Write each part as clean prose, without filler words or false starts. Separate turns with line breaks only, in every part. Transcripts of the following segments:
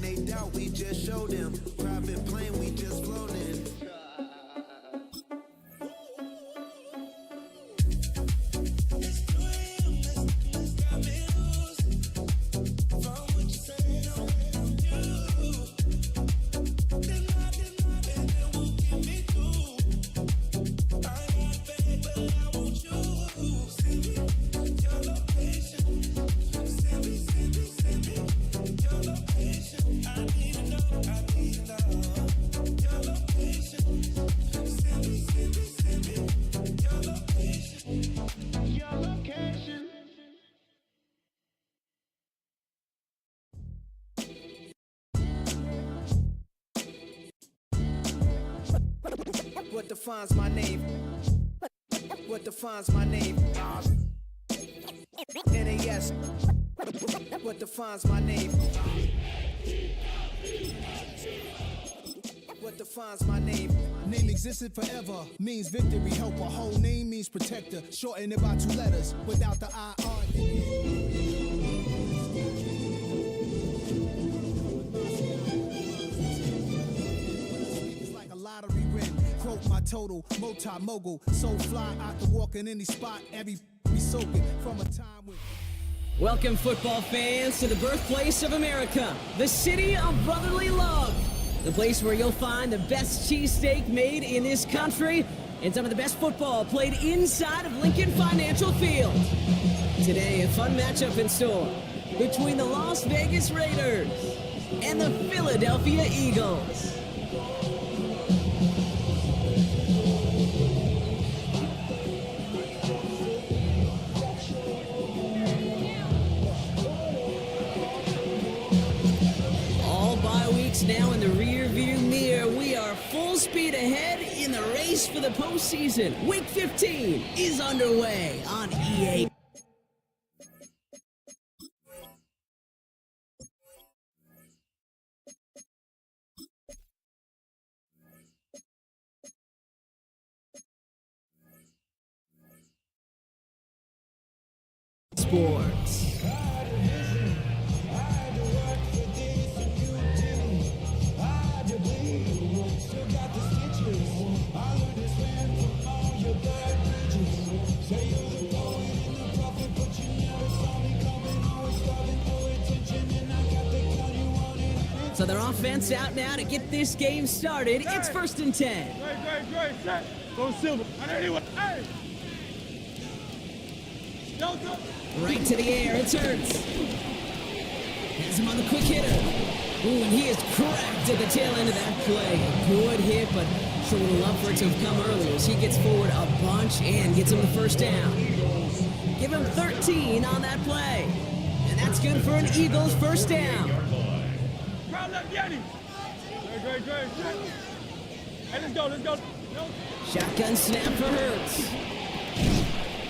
when they doubt, we just show them. Private plane, we just flown in. What defines my name? What defines my name? NAS. What defines my name? What defines my name?
Name existed forever, means victory, helper. Whole name means protector. Shorten it by 2 letters, without the IR. Lottery win, quote my total, multi-mogul, so fly out to walk in any spot, every be soaking from a time when...
Welcome, football fans, to the birthplace of America, the city of brotherly love, the place where you'll find the best cheesesteak made in this country and some of the best football played inside of Lincoln Financial Field. Today, a fun matchup in store between the Las Vegas Raiders and the Philadelphia Eagles. Now in the rear-view mirror, we are full speed ahead in the race for the postseason. Week 15 is underway on EA. Sports. So their offense out now to get this game started. It's 1st and 10.
Great, set. Go Silver. Anyway, hey.
Right to the air, it's Hurts. Has him on the quick hitter. Ooh, and he is cracked at the tail end of that play. A good hit, but sure would love for it to have come earlier as he gets forward a bunch and gets him the first down. Give him 13 on that play. And that's good for an Eagles first down.
Great. Hey, let's go.
Shotgun snap for Hurts.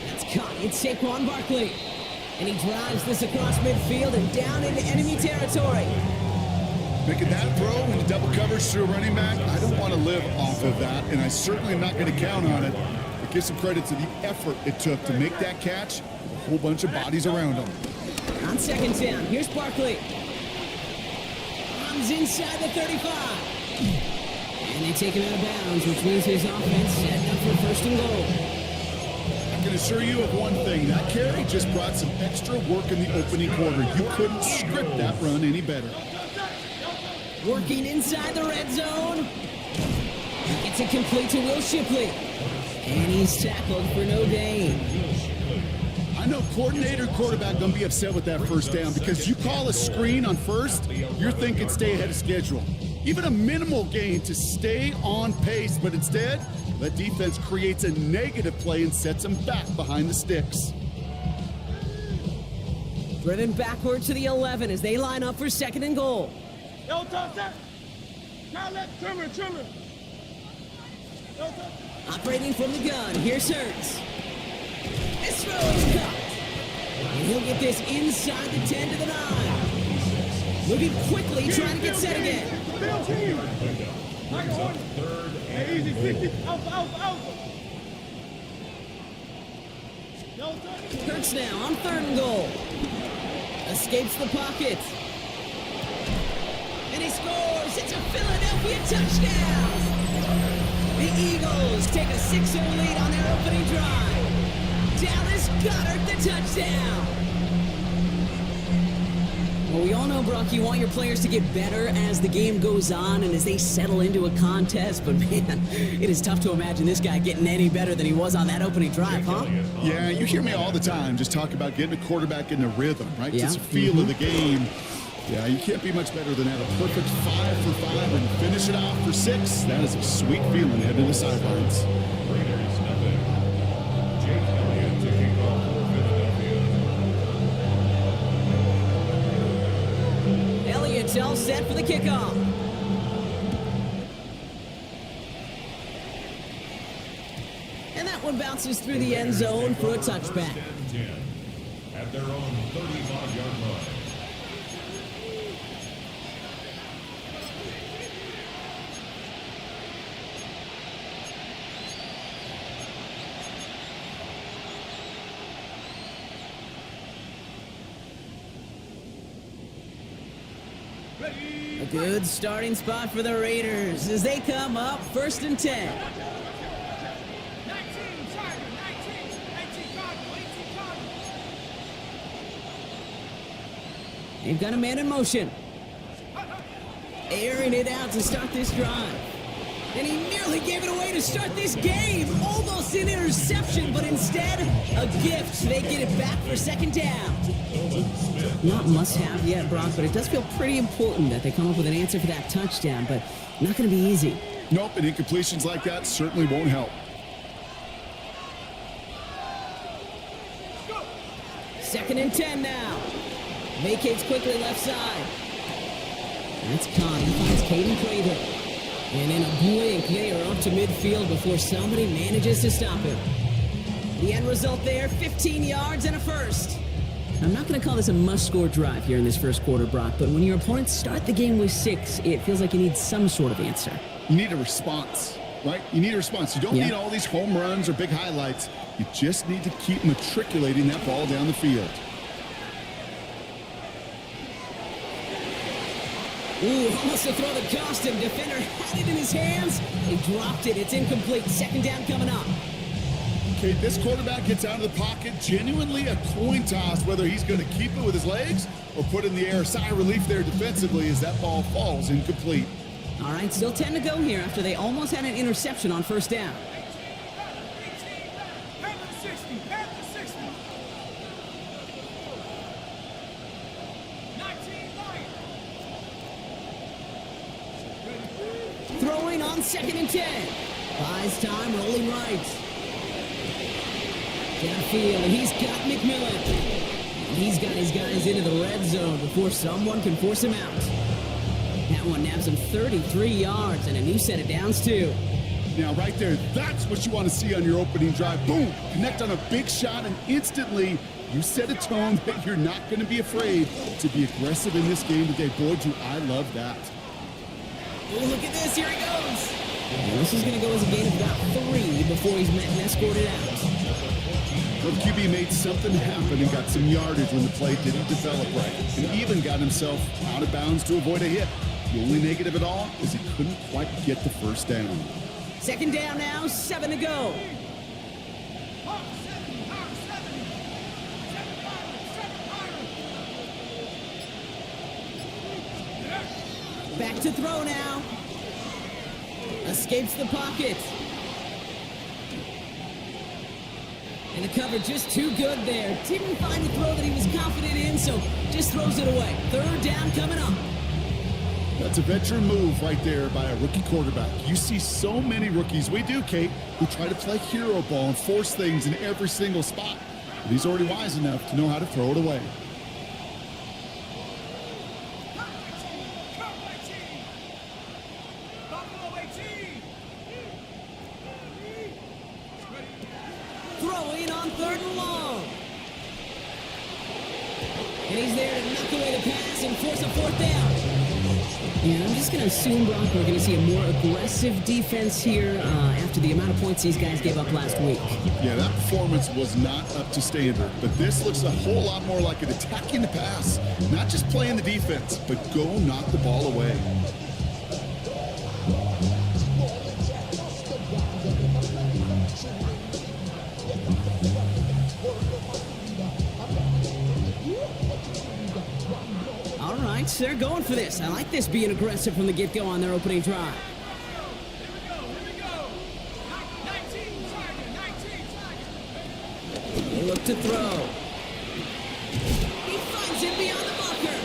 That's caught. It's Saquon Barkley. And he drives this across midfield and down into enemy territory.
Making that throw into double coverage to a running back, I don't want to live off of that, and I certainly am not going to count on it. But give some credit to the effort it took to make that catch. A whole bunch of bodies around him.
On 2nd down, here's Barkley. Runs inside the 35. And they take him out of bounds, which means his offense set up for 1st and goal.
I can assure you of one thing, that carry just brought some extra work in the opening quarter. You couldn't script that run any better.
Working inside the red zone. He gets it complete to Will Shipley. And he's tackled for no gain.
I know coordinator quarterback going to be upset with that first down because you call a screen on first, you're thinking stay ahead of schedule. Even a minimal gain to stay on pace, but instead, that defense creates a negative play and sets them back behind the sticks.
Driven backward to the 11 as they line up for 2nd and goal.
Yo, toss that. Now let Trimmer.
Operating from the gun, here's Hurts. This throw is cut. And he'll get this inside the 10 to the 9. Moving quickly, trying to get set again.
Hey, easy, 50. Out.
Hurts now on 3rd and goal. Escapes the pocket. he scores. It's a Philadelphia touchdown. The Eagles take a 6-0 lead on their opening drive. Dallas Goedert the touchdown. Well, we all know, Brock, you want your players to get better as the game goes on and as they settle into a contest, but man, it is tough to imagine this guy getting any better than he was on that opening drive, huh?
Yeah, you hear me all the time just talk about getting a quarterback in the rhythm, right?
Yeah.
Just the feel of the game. Yeah, you can't be much better than that. A perfect 5 for 5 and finish it off for 6. That is a sweet feeling heading to the sidelines.
Elliott's all set for the kickoff. And that one bounces through the end zone for a touchback.
At their own 35-yard line.
A good starting spot for the Raiders as they come up 1st and 10.
19, Tiger, 19, 18 Cardinal, 18 Cardinal.
They've got a man in motion. Airing it out to start this drive. And he nearly gave it away to start this game. Almost an interception, but instead, a gift. They get it back for 2nd down. Not must-have yet, Brock, but it does feel pretty important that they come up with an answer for that touchdown, but not going to be easy.
Nope, and incompletions like that certainly won't help.
2nd and 10 now. Vacates quickly left side. That's Conn. He finds Caden Craven. And in a blink, they are up to midfield before somebody manages to stop him. The end result there, 15 yards and a first. I'm not going to call this a must-score drive here in this first quarter, Brock, but when your opponents start the game with 6, it feels like you need some sort of answer.
You need a response, right? You need a response. You don't need all these home runs or big highlights. You just need to keep matriculating that ball down the field.
Ooh, almost to throw the costume. Defender had it in his hands. He dropped it. It's incomplete. 2nd down coming up.
Okay, this quarterback gets out of the pocket. Genuinely a coin toss whether he's going to keep it with his legs or put it in the air. Sigh of relief there defensively as that ball falls incomplete.
All right, still 10 to go here after they almost had an interception on 1st down.
60, 19, Lion.
Throwing on 2nd and 10. Buys time, rolling right. Downfield, and he's got McMillan. And he's got his guys into the red zone before someone can force him out. That one nabs him 33 yards and a new set of downs, too.
Now, right there, that's what you want to see on your opening drive. Boom! Connect on a big shot, and instantly you set a tone that you're not going to be afraid to be aggressive in this game today. Boy, do I love that.
Oh, look at this. Here he goes. And this is going to go as a gain of about 3 before he's met and escorted out.
Well, the QB made something happen and got some yardage when the play didn't develop right, and even got himself out of bounds to avoid a hit. The only negative at all is he couldn't quite get the first down.
2nd down now, 7 to go. Back to throw now. Escapes the pocket. And the cover just too good there. Didn't find the throw that he was confident in, so just throws it away. 3rd down coming up.
That's a veteran move right there by a rookie quarterback. You see so many rookies, we do, Kate, who try to play hero ball and force things in every single spot. But he's already wise enough to know how to throw it away.
Throwing on 3rd and long. And he's there to knock away the pass and force a 4th down. Yeah, I'm just going to assume, Brock, we're going to see a more aggressive defense here after the amount of points these guys gave up last week.
Yeah, that performance was not up to standard, but this looks a whole lot more like an attacking the pass, not just playing the defense, but go knock the ball away.
All right, they're going for this. I like this being aggressive from the get-go on their opening drive.
Here we go. 19 target.
They look to throw. He finds it beyond the marker.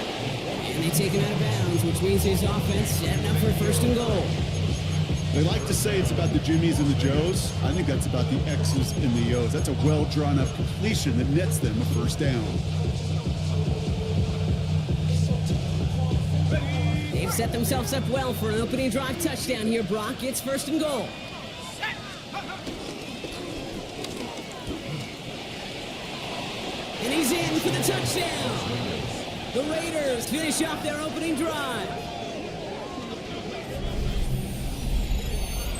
And they take him out of bounds, which means his offense setting up for first and goal.
They like to say it's about the Jimmies and the Joes. I think that's about the X's and the O's. That's a well-drawn-up completion that nets them a first down.
They've set themselves up well for an opening drive touchdown here, Brock. It's first and goal. And he's in for the touchdown. The Raiders finish off their opening drive.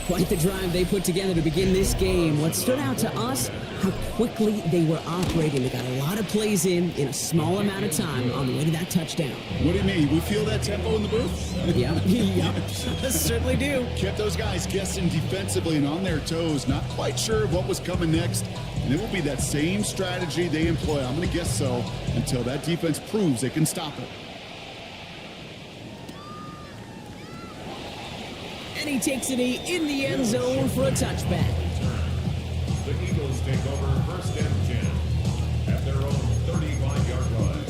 Quite the drive they put together to begin this game. What stood out to us, how quickly they were operating. They got a lot of plays in a small amount of time on the way to that touchdown.
What do you mean? We feel that tempo in the booth?
Yep, certainly do.
Kept those guys guessing defensively and on their toes, not quite sure what was coming next. And it will be that same strategy they employ, I'm going to guess so, until that defense proves they can stop it.
And he takes it in the end zone for a touchback.
The Eagles take over first and 10 at their own 35-yard line.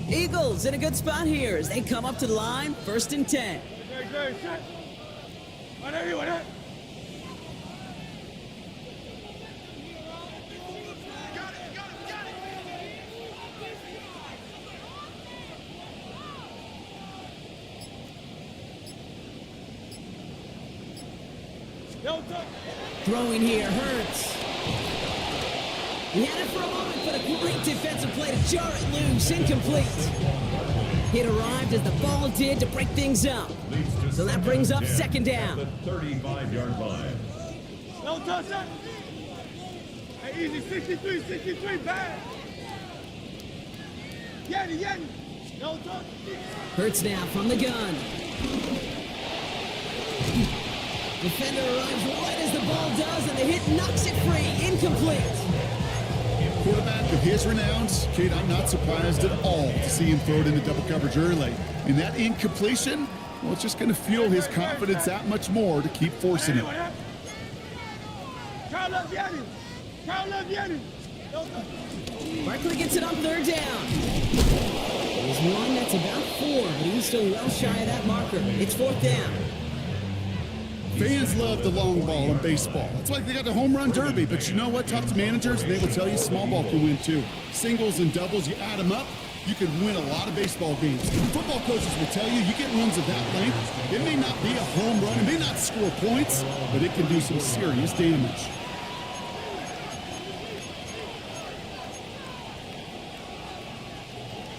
Eagles in a good spot here as they come up to the line, first and 10.
Set. On everyone, huh?
Throwing here, Hurts. He had it for a moment, but a great defensive play to jar it loose, incomplete. It arrived as the ball did to break things up. So that brings up second down.
At the 35-yard line.
No touch that. Hey, easy, 63, bad. Yanni. No touch.
Hurts now from the gun. Defender arrives right as the ball does, and the hit knocks it free. Incomplete.
Quarterback of his renowns, kid, I'm not surprised at all to see him throw it into double coverage early. And that incompletion, well, it's just going to fuel his confidence that much more to keep forcing it.
Barkley gets it on third down. There's one that's about 4, but he's still well shy of that marker. It's fourth down.
Fans love the long ball in baseball. That's why they got the home run derby. But you know what? Talk to managers, and they will tell you small ball can win too. Singles and doubles, you add them up, you can win a lot of baseball games. Football coaches will tell you, you get runs of that length, it may not be a home run, it may not score points, but it can do some serious damage.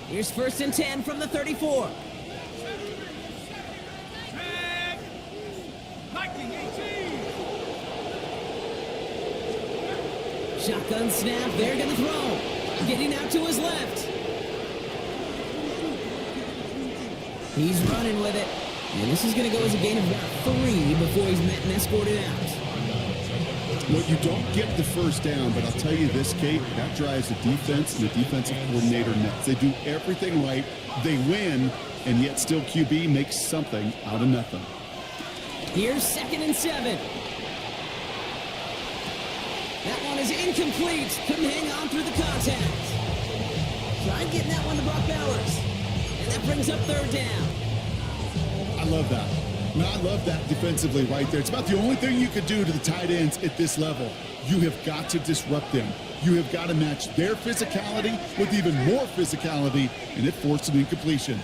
Here's first and 10 from the 34. Shotgun snap, they're going to throw. Getting out to his left. He's running with it. And this is going to go as a gain of about 3 before he's met and escorted out.
Well, you don't get the first down, but I'll tell you this, Kate, that drives the defense and the defensive coordinator nuts. They do everything right. They win, and yet still QB makes something out of nothing.
Here's second and 7. That one is incomplete. Couldn't hang on through the contact. Tried getting that one to Brock Bowers. And that brings up third down.
I love that. I love that defensively right there. It's about the only thing you could do to the tight ends at this level. You have got to disrupt them. You have got to match their physicality with even more physicality, and it forced an incompletion.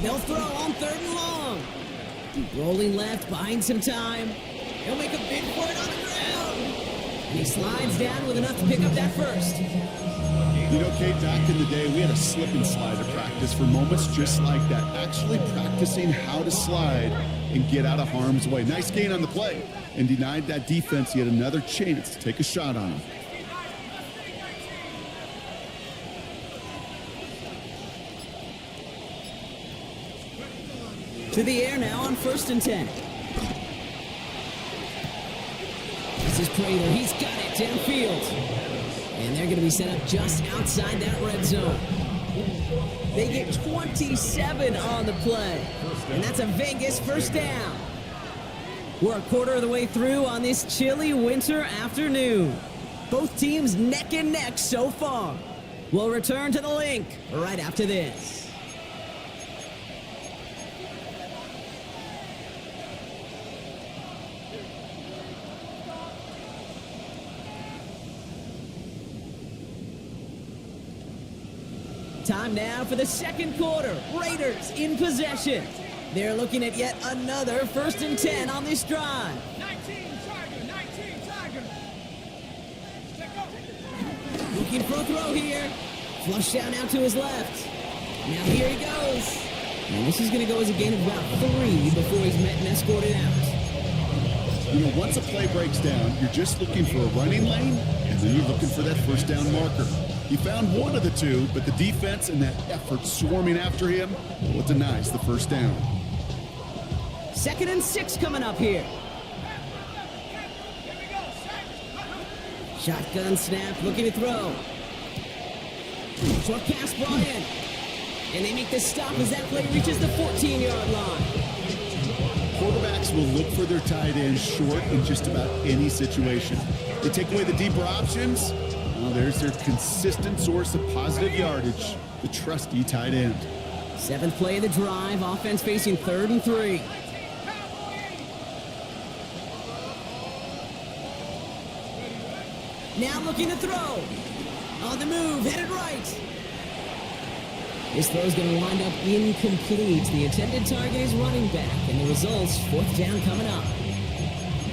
They'll throw on third and Rolling left, buying some time. He'll make a big for it on the ground. And he slides down with enough to pick up that first.
You know, Kate, back in the day, we had a slip and slide to practice for moments just like that. Actually practicing how to slide and get out of harm's way. Nice gain on the play. And denied that defense yet another chance to take a shot on him.
To the air now on 1st and 10. This is Prater. He's got it downfield. And they're going to be set up just outside that red zone. They get 27 on the play. And that's a Vegas first down. We're a quarter of the way through on this chilly winter afternoon. Both teams neck and neck so far. We'll return to the link right after this. Time now for the second quarter. Raiders in possession. They're looking at yet another 1st and 10 on this drive.
19 Tiger. Let go.
Looking for a throw here. Flush down out to his left. Now here he goes. And this is going to go as a gain of about 3 before he's met and escorted out.
You know, once a play breaks down, you're just looking for a running lane, and then you're looking for that first down marker. He found one of the two, but the defense and that effort swarming after him, well, it denies the first down.
2nd and 6 coming up here.
Here we go.
Shotgun snap, looking to throw. Short pass brought in. And they make the stop as that play reaches the 14-yard line.
Quarterbacks will look for their tight end short in just about any situation. They take away the deeper options. Well, there's their consistent source of positive yardage, the trusty tight end.
7th play of the drive, offense facing 3rd and 3. Now looking to throw. On the move, headed right. This throw's going to wind up incomplete. The intended target is running back, and the results, 4th down coming up.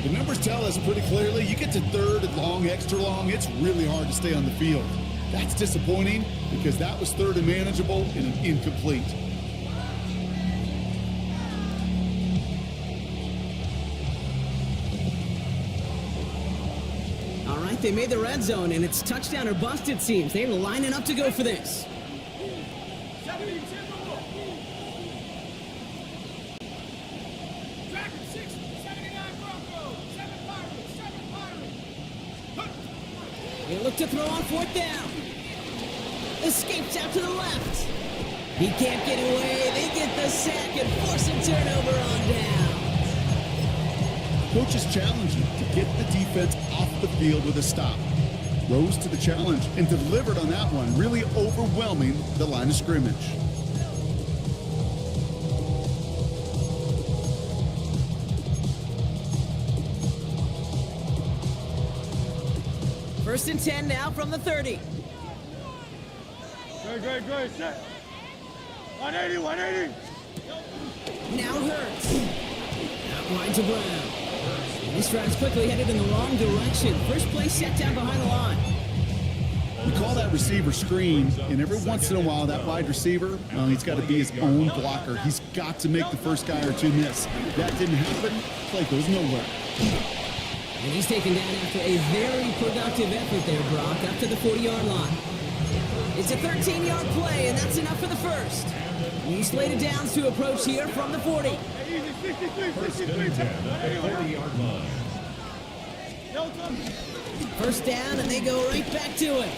The numbers tell us pretty clearly, you get to 3rd and long, extra long, it's really hard to stay on the field. That's disappointing because that was 3rd and manageable and an incomplete.
All right, they made the red zone, and it's touchdown or bust, it seems. They're lining up to go for this.
17 Dragon 6, 79 Broncos, 7 Pirates.
They look to throw on 4th down. Escapes out to the left. He can't get away. They get the sack and force a turnover on down.
Coach is challenging to get the defense off the field with a stop. Rose to the challenge and delivered on that one, really overwhelming the line of scrimmage.
First and 10 now from the 30.
Great. Set. 180.
Now Hurts. Out wide to Brown. This drive's quickly headed in the wrong direction. First play set down behind the line.
We call that receiver screen, and every once in a while, that wide receiver, well, he's got to be his own blocker. He's got to make the first guy or two miss. If that didn't happen, play goes nowhere.
And he's taken down after a very productive effort there, Brock, up to the 40-yard line. It's a 13-yard play, and that's enough for the first. He's slated downs to approach here from the 40.
First and 10 at the 40-yard line.
First down, and they go right back to it.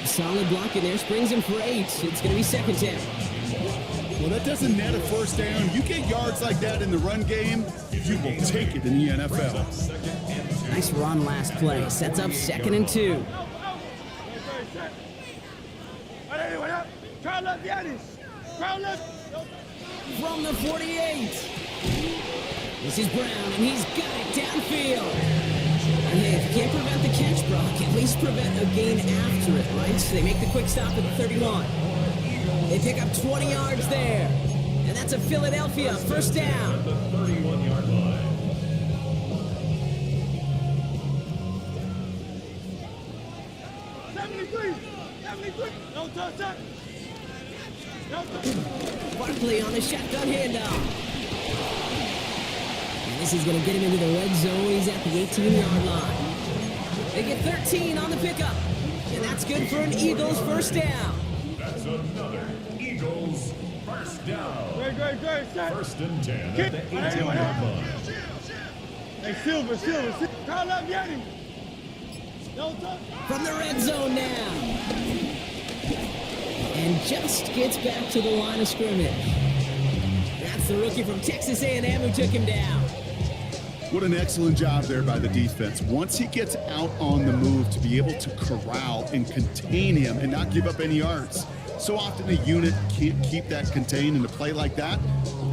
Solid block in there, springs him for 8. It's going to be 2nd down.
Well, that doesn't net a first down. You get yards like that in the run game, you will take it in the NFL.
Nice run last play. Sets up 2nd and 2. From the 48. This is Brown, and he's got it downfield. And hey, if you can't prevent the catch, Brock, at least prevent a gain after it, right? So they make the quick stop at the 31. They pick up 20 yards there. And that's a Philadelphia first down.
At the 31-yard line.
No touchdown. No touchdown.
Barkley on the shotgun handoff. And this is going to get him into the red zone. He's at the 18-yard line. They get 13 on the pickup. And that's good for an Eagles first down.
That's another Eagles first down.
Great, set.
First and 10 at
Kick.
the 18-yard line.
Hey, Silver. Call up Yeti. No touchdown.
From the red zone now. And just gets back to the line of scrimmage. That's the rookie from Texas A&M who took him down.
What an excellent job there by the defense. Once he gets out on the move, to be able to corral and contain him and not give up any yards. So often a unit can't keep that contained, and a play like that,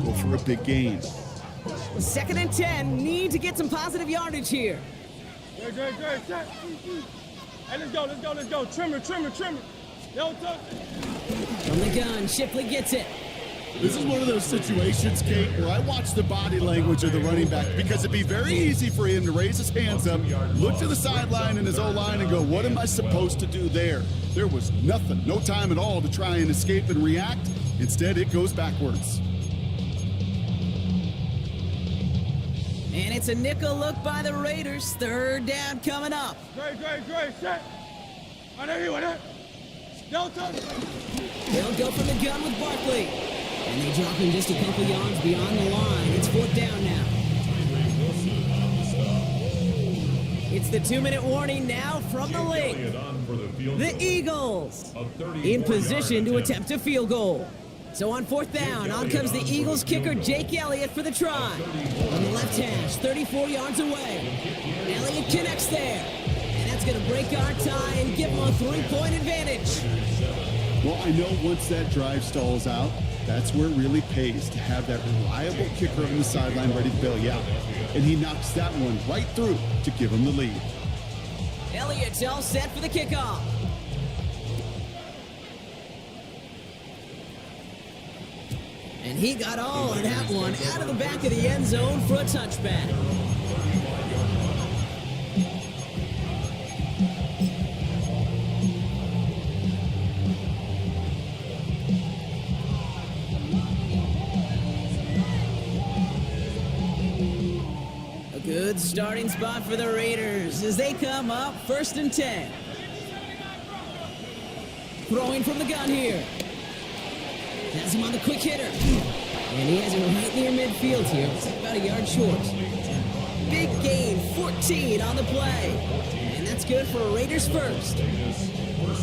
go for a big gain.
2nd and 10, need to get some positive yardage here.
Great, set. Hey, let's go. Trimmer. No touchdown.
From the gun, Shipley gets it.
This is one of those situations, Kate, where I watch the body language of the running back, because it'd be very easy for him to raise his hands up, look to the sideline in his O-line and go, what am I supposed to do there? There was nothing, no time at all to try and escape and react. Instead, it goes backwards.
And it's a nickel look by the Raiders. 3rd down coming up.
Great, set. I know you want it. No touchdown.
They'll go from the gun with Barkley. And they drop him just a couple yards beyond the line. It's 4th down now. It's the 2-minute warning now from the lake. The Eagles in position to attempt a field goal. So on 4th down, on comes the Eagles kicker Jake Elliott for the try. On the left hash, 34 yards away. Elliott connects there. And that's going to break our tie and give them a 3-point advantage.
Well, I know once that drive stalls out, that's where it really pays to have that reliable kicker on the sideline ready to bail you out. And he knocks that one right through to give him the lead.
Elliott's all set for the kickoff. And he got all of that one out of the back of the end zone for a touchback. A good starting spot for the Raiders as they come up 1st and 10. Throwing from the gun here. Has him on the quick hitter. And he has him right near midfield here. It's about a yard short. Big gain, 14 on the play. And that's good for a Raiders first.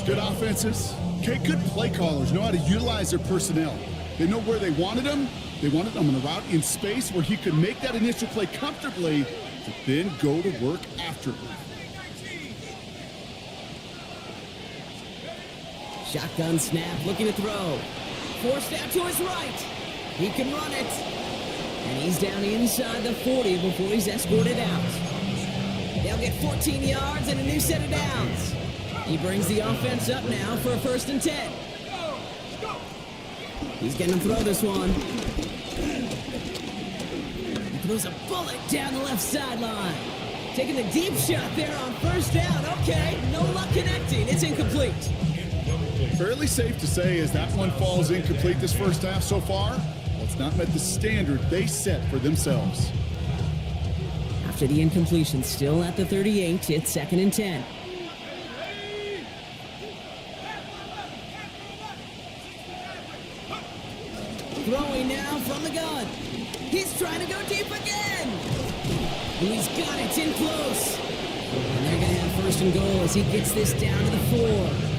Good offenses. Okay, good play callers know how to utilize their personnel. They know where they wanted him. They wanted him on a route in space where he could make that initial play comfortably, but then go to work after it.
Shotgun snap, looking to throw. Forced out to his right. He can run it. And he's down inside the 40 before he's escorted out. They'll get 14 yards and a new set of downs. He brings the offense up now for a 1st and 10. He's going to throw this one. He throws a bullet down the left sideline. Taking the deep shot there on 1st down. Okay, no luck connecting. It's incomplete.
Fairly safe to say as that one falls incomplete this first half so far, well, it's not met the standard they set for themselves.
After the incompletion, still at the 38, it's 2nd and 10. Throwing now from the gun. He's trying to go deep again. And he's got it in close. And they're going to have 1st and goal as he gets this down to the 4.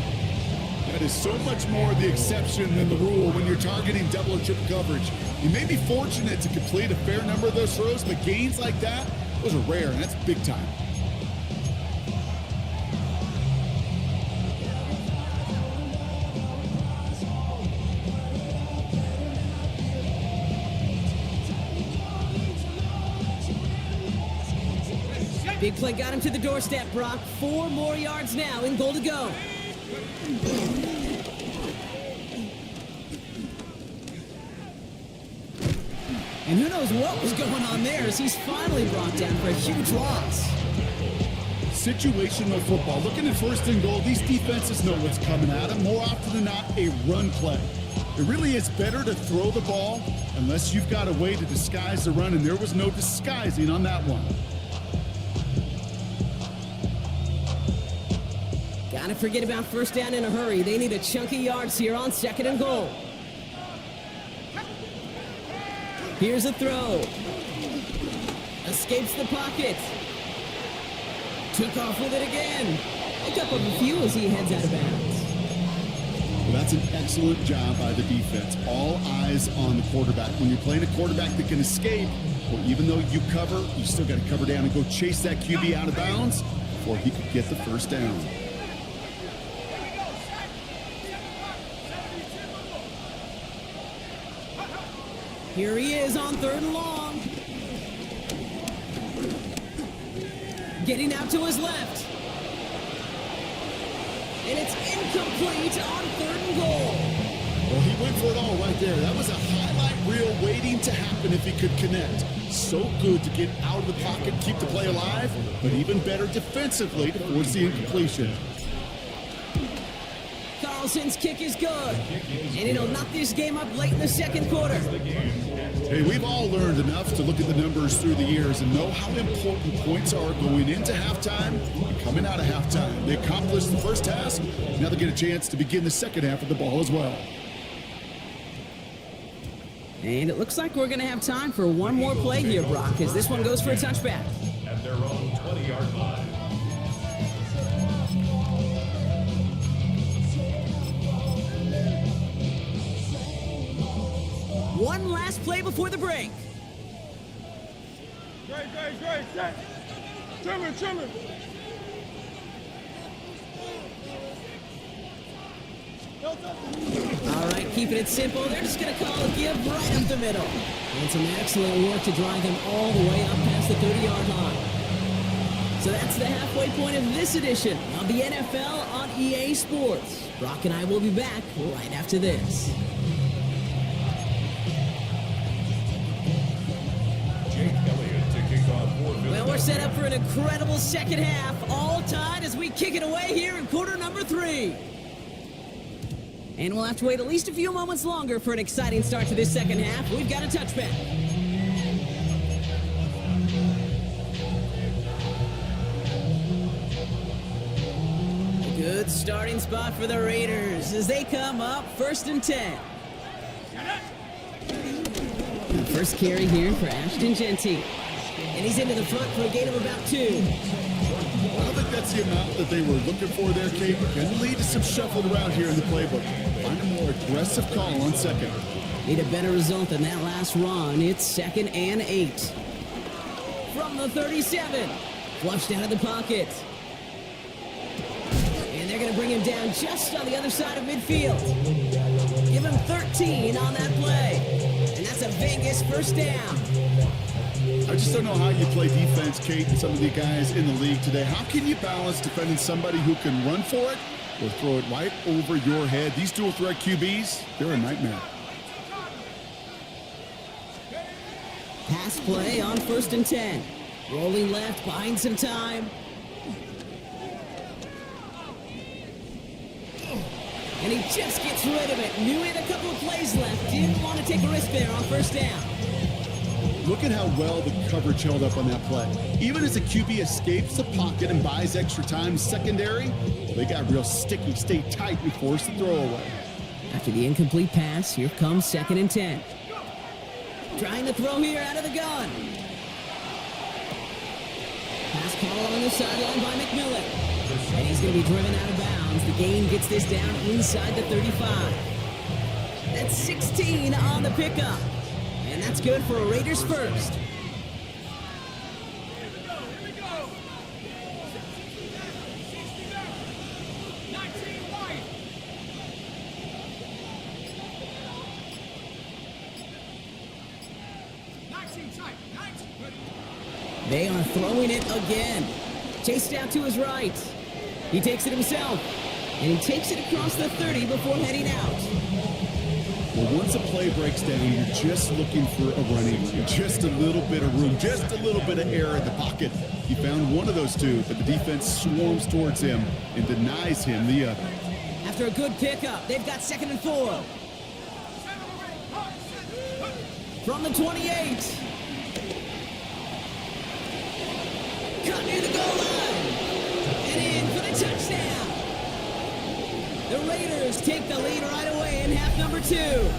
That is so much more the exception than the rule when you're targeting double or triple coverage. You may be fortunate to complete a fair number of those throws, but gains like that, those are rare, and that's big time.
Big play got him to the doorstep, Brock. 4 more yards now in goal to go. And who knows what was going on there as he's finally brought down for a huge loss.
Situational football. Looking at first and goal, these defenses know what's coming at them. More often than not, a run play. It really is better to throw the ball unless you've got a way to disguise the run, and there was no disguising on that one.
Gotta forget about first down in a hurry. They need a chunky yards here on second and goal. Here's a throw. Escapes the pocket. Took off with it again. Picked up a few as he heads out of bounds.
Well, that's an excellent job by the defense. All eyes on the quarterback. When you're playing a quarterback that can escape, well, even though you cover, you still got to cover down and go chase that QB out of bounds before he could get the first down.
Here he is on third and long. Getting out to his left. And it's incomplete on third and goal.
Well, he went for it all right there. That was a highlight reel waiting to happen if he could connect. So good to get out of the pocket, keep the play alive, but even better defensively to force the incompletion.
Carlson's kick is good. And it'll knock this game up late in the second quarter.
Hey, we've all learned enough to look at the numbers through the years and know how important points are going into halftime and coming out of halftime. They accomplished the first task. Now they get a chance to begin the second half of the ball as well.
And it looks like we're going to have time for one more play here, Brock, as this one goes for a touchback.
At their own 20-yard line.
One last play before the break.
Great, set. Trimmer.
All right, keeping it simple. They're just going to call a give right up the middle. And some excellent work to drive them all the way up past the 30-yard line. So that's the halfway point of this edition of the NFL on EA Sports. Brock and I will be back right after this. Well, we're set up for an incredible second half, all tied as we kick it away here in quarter number 3. And we'll have to wait at least a few moments longer for an exciting start to this second half. We've got a touchback. A good starting spot for the Raiders as they come up first and 10. The first carry here for Ashton Jeanty. And he's into the front for a gain of about 2.
I don't think that's the amount that they were looking for there, Kate. Can lead to some shuffled around here in the playbook. Find a more aggressive call on second.
Need a better result than that last run. It's second and 8. From the 37. Flushed out of the pocket. And they're going to bring him down just on the other side of midfield. Give him 13 on that play. And that's a Vegas first down.
I just don't know how you play defense, Kate, and some of the guys in the league today. How can you balance defending somebody who can run for it or throw it right over your head? These dual threat QBs, they're a nightmare.
Pass play on first and 10. Rolling left, buying some time. And he just gets rid of it. Knew he had a couple of plays left. Didn't want to take a risk there on first down.
Look at how well the coverage held up on that play. Even as the QB escapes the pocket and buys extra time secondary, they got real sticky, stay tight and force the throw away.
After the incomplete pass, here comes second and 10. Trying to throw here out of the gun. Pass call on the sideline by McMillan. And he's going to be driven out of bounds. The gain gets this down inside the 35. That's 16 on the pickup. And that's good for a Raiders first. They are throwing it again. Chased out to his right. He takes it himself. And he takes it across the 30 before heading out.
Well, once a play breaks down, you're just looking for a running room, just a little bit of room, just a little bit of air in the pocket. He found one of those two, but the defense swarms towards him and denies him the other.
After a good pickup, they've got 2nd and 4. From the 28. Cut near the goal line. And in for the touchdown. The Raiders take the lead right away in half number 2.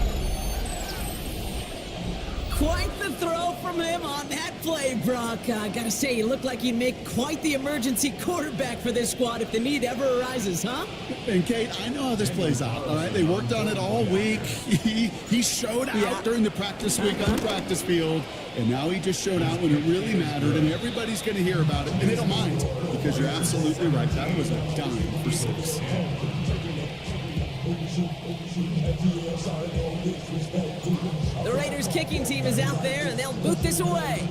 Quite the throw from him on that play, Brock. I gotta say, you look like you'd make quite the emergency quarterback for this squad if the need ever arises, huh?
And Kate, I know how this plays out, all right? They worked on it all week. He showed out during the practice week on the practice field, and now he just showed out when it really mattered, and everybody's going to hear about it, and they don't mind, because you're absolutely right. That was a dime for 6.
The Raiders kicking team is out there, and they'll boot this away.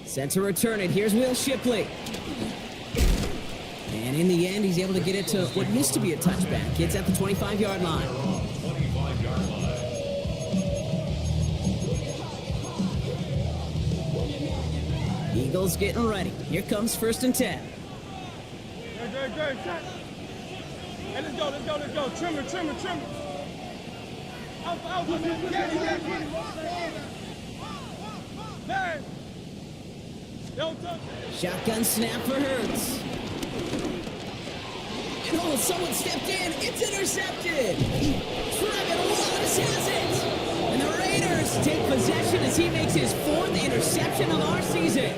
Set to return it. Here's Will Shipley. And in the end, he's able to get it to what used to be a touchback. It's at the 25-yard line.
25-yard line.
Eagles getting ready. Here comes 1st and 10.
Great. Hey, let's go. Trim it. Out, man. Get it. Man. Don't touch it.
Shotgun snap for Hurts. And oh, someone stepped in. It's intercepted. Trevor Wallace has it. And the Raiders take possession as he makes his 4th interception of our season.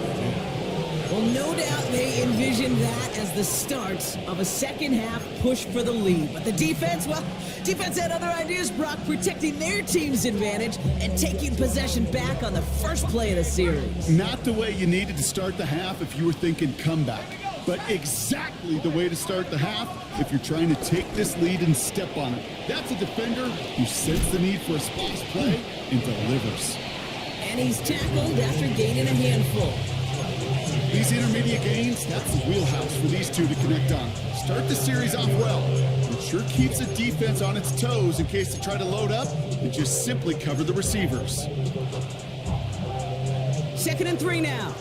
Well, no doubt they envisioned that as the start of a second-half push for the lead. But the defense had other ideas, Brock, protecting their team's advantage and taking possession back on the first play of the series.
Not the way you needed to start the half if you were thinking comeback, but exactly the way to start the half if you're trying to take this lead and step on it. That's a defender who senses the need for a splash play and delivers.
And he's tackled after gaining a handful.
These intermediate gains, that's the wheelhouse for these two to connect on. Start the series off well. It sure keeps the defense on its toes in case they try to load up and just simply cover the receivers.
2nd and 3 now.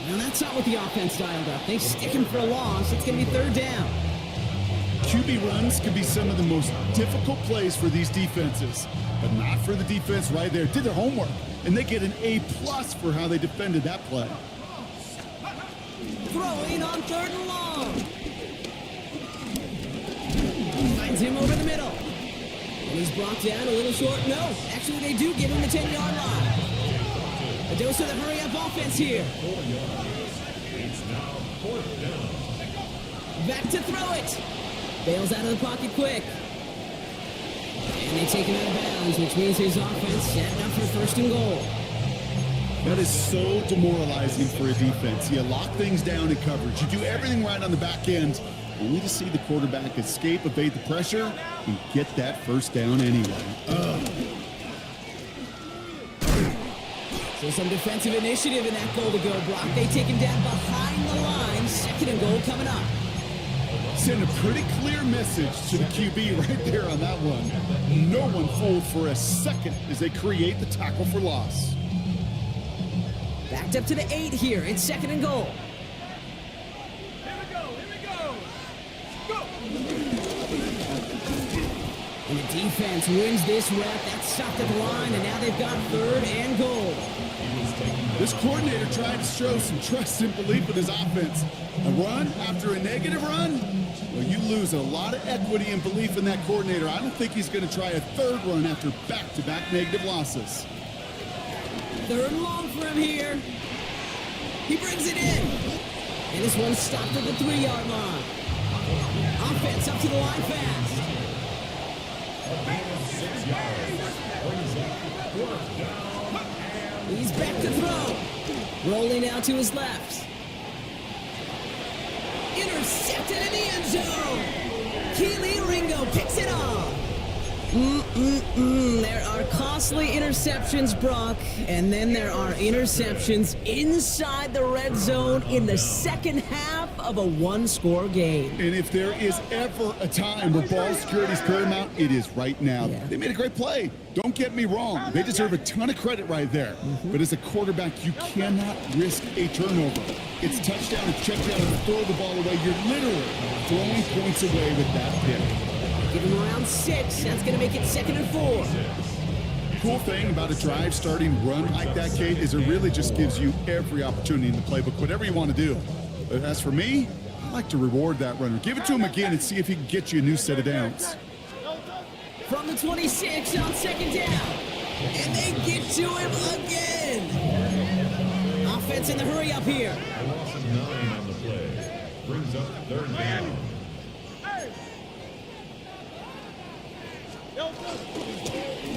And that's not what the offense dialed up. They stick him for a loss. It's going to be 3rd down.
QB runs can be some of the most difficult plays for these defenses, but not for the defense right there. Did their homework, and they get an A+ for how they defended that play.
Throwing on 3rd and long. Finds him over the middle. And he's brought down a little short. No, actually they do give him the 10-yard line. A dose of the hurry-up offense here.
It's now 4th down.
Back to throw it. Bails out of the pocket quick. And they take him out of bounds, which means his offense setting up for 1st and goal.
That is so demoralizing for a defense. You lock things down in coverage. You do everything right on the back end, only to see the quarterback escape, evade the pressure, and get that 1st down anyway.
So some defensive initiative in that goal to go, Brock. They take him down behind the line. 2nd and goal coming up.
Send a pretty clear message to the QB right there on that one. No one fooled for a second as they create the tackle for loss.
Backed up to the 8 here. It's 2nd and goal.
Here we go. Go.
And the defense wins this rep. That's stopped at the line, and now they've got 3rd and goal.
This coordinator tried to show some trust and belief in his offense. A run after a negative run? Well, you lose a lot of equity and belief in that coordinator. I don't think he's going to try a 3rd run after back-to-back negative losses.
3rd and long for him here. He brings it in. And this one's stopped at the 3-yard line. Offense up to the line fast. He's back to throw. Rolling out to his left. Intercepted in the end zone. Keely Ringo picks it off. There are costly interceptions, Brock, and then there are interceptions inside the red zone in the second half of a one-score game.
And if there is ever a time where ball security is paramount, it is right now.
Yeah.
They made a great play. Don't get me wrong. They deserve a ton of credit right there. But as a quarterback, you cannot risk a turnover. It's touchdown and check down and throw the ball away. You're literally throwing points away with that pick.
Give him around 6. That's going to make it 2nd and 4.
Cool thing about a drive starting run like that, Kate, is it really just gives you every opportunity in the playbook, whatever you want to do. But as for me, I like to reward that runner. Give it to him again and see if he can get you a new set of downs.
From the 26 on 2nd down. And they get to him again. Offense in the hurry up here.
A loss of 9 on the play. Brings up 3rd down.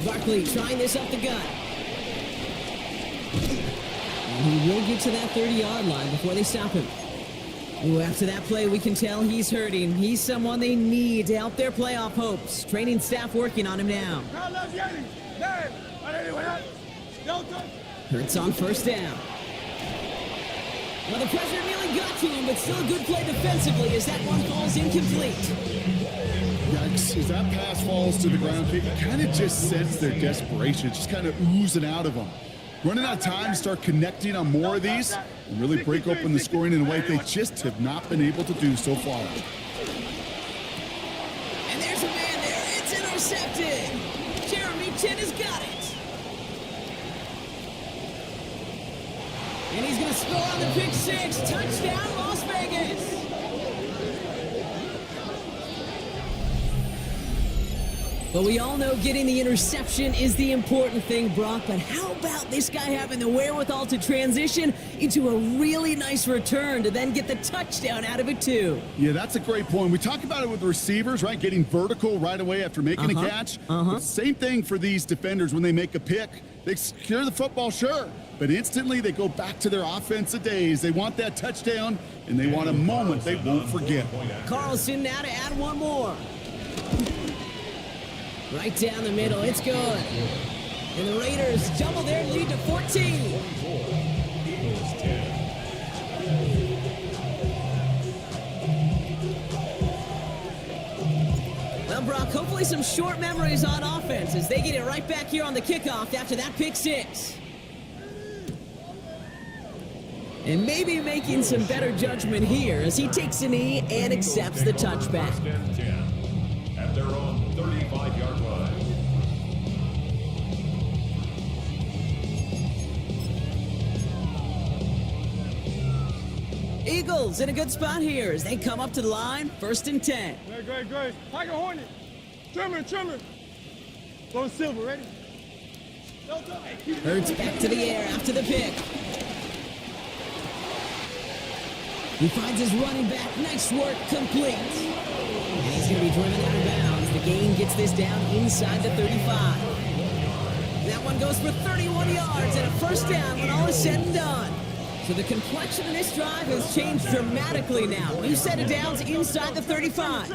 Barkley trying this up the gut. And he will get to that 30-yard line before they stop him. Ooh, after that play, we can tell he's hurting. He's someone they need to help their playoff hopes. Training staff working on him now. Hurts on 1st down. Well, the pressure nearly got to him, but still a good play defensively as that one falls incomplete.
Yikes, as that pass falls to the ground, you kind of just sense their desperation, just kind of oozing out of them. Running out of time to start connecting on more of these and really break open the scoring in a way they just have not been able to do so far.
And there's a man there. It's intercepted. Jeremy Chin has got it. And he's going to score on the pick 6. Touchdown, Las Vegas. But we all know getting the interception is the important thing, Brock. But how about this guy having the wherewithal to transition into a really nice return to then get the touchdown out of it, too?
Yeah, that's a great point. We talk about it with receivers, right? Getting vertical right away after making a catch. Same thing for these defenders when they make a pick. They secure the football, sure, but instantly they go back to their offensive days. They want that touchdown, and they want a moment they won't forget.
Carlson now to add one more. Right down the middle, it's good. And the Raiders double their lead to 14. Well, Brock, hopefully some short memories on offense as they get it right back here on the kickoff after that pick 6. And maybe making some better judgment here as he takes a knee and accepts the touchback.
1st and 10 at their own 35-yard line.
Eagles in a good spot here as they come up to the line, 1st and 10.
Great. Tiger Hornet. Trimmer. Blow silver, ready?
Hurts back to the air after the pick. He finds his running back. Nice work, complete. And he's going to be driven out of bounds. The gain gets this down inside the 35. That one goes for 31 yards and a 1st down when all is said and done. So the complexion of this drive has changed dramatically now. New set of downs inside the 35.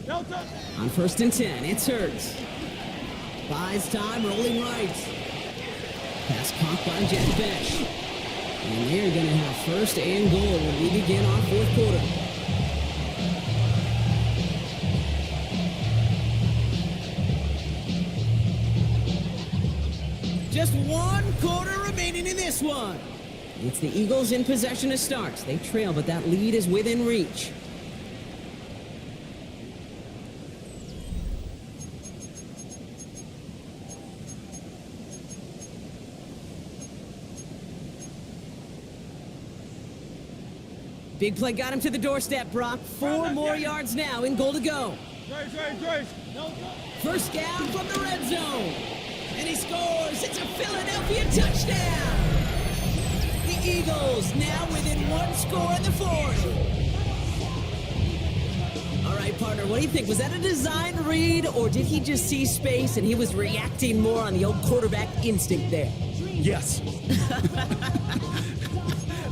On 1st and 10, it's Hurts. Buys time, rolling right. Pass caught by Jeff Besh. And they're going to have 1st and goal when we begin our 4th quarter. Just 1 quarter remaining in this one. It's the Eagles in possession to start. They trail, but that lead is within reach. Big play got him to the doorstep, Brock. 4 more yards now in goal to go.
Grace.
1st down from the red zone. And he scores. It's a Philadelphia touchdown. The Eagles now within 1 score in the 4th. All right, partner, what do you think? Was that a design read, or did he just see space and he was reacting more on the old quarterback instinct there?
Yes.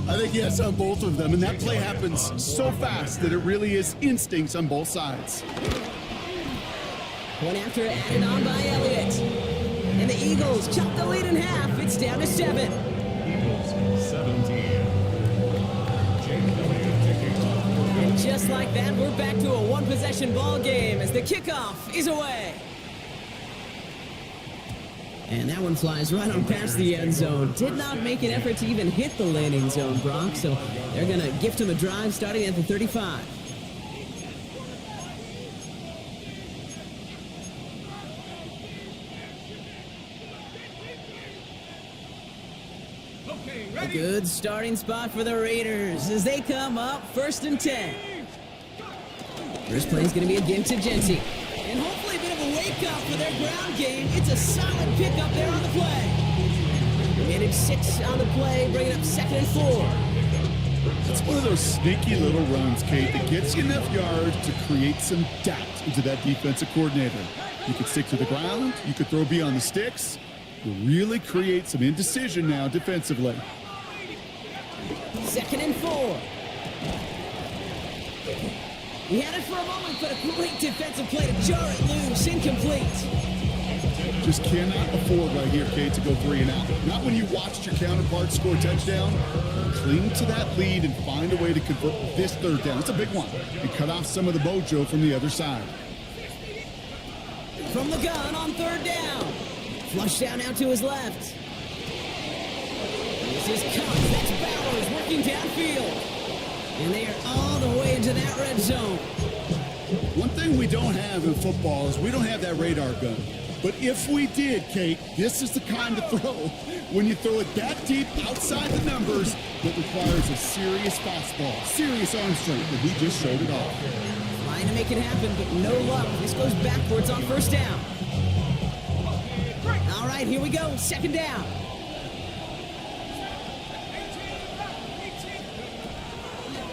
I think yes on both of them, and that play happens so fast that it really is instincts on both sides.
Point after added on by Elliott. And the Eagles chop the lead in half. It's down to 7.
Eagles 17. Jake Elliott kicking off for
And just like that, we're back to a one-possession ball game as the kickoff is away. And that one flies right on past the end zone. Did not make an effort to even hit the landing zone, Brock. So they're going to gift him a drive starting at the 35. A good starting spot for the Raiders as they come up 1st and 10. First play is going to be again to Genty. And hopefully a bit of a wake-up for their ground game. It's a solid pickup there on the play. Managed 6 on the play, bringing up 2nd and 4.
It's one of those sneaky little runs, Kate, that gets you enough yards to create some doubt into that defensive coordinator. You could stick to the ground, you could throw beyond the sticks. You really create some indecision now defensively.
2nd and 4. He had it for a moment, but a great defensive play to jar it loose. Incomplete.
Just cannot afford right here, Kate, to go 3 and out. Not when you watched your counterpart score a touchdown. Cling to that lead and find a way to convert this 3rd down. It's a big one. And cut off some of the mojo from the other side.
From the gun on 3rd down. Flush down out to his left. This is Cox. That's Bowers working downfield. And they are all the way into that red zone.
One thing we don't have in football is we don't have that radar gun. But if we did, Kate, this is the kind of throw when you throw it that deep outside the numbers that requires a serious fastball, serious arm strength, and he just showed it off.
Trying to make it happen, but no luck. This goes backwards on 1st down. All right, here we go. 2nd down.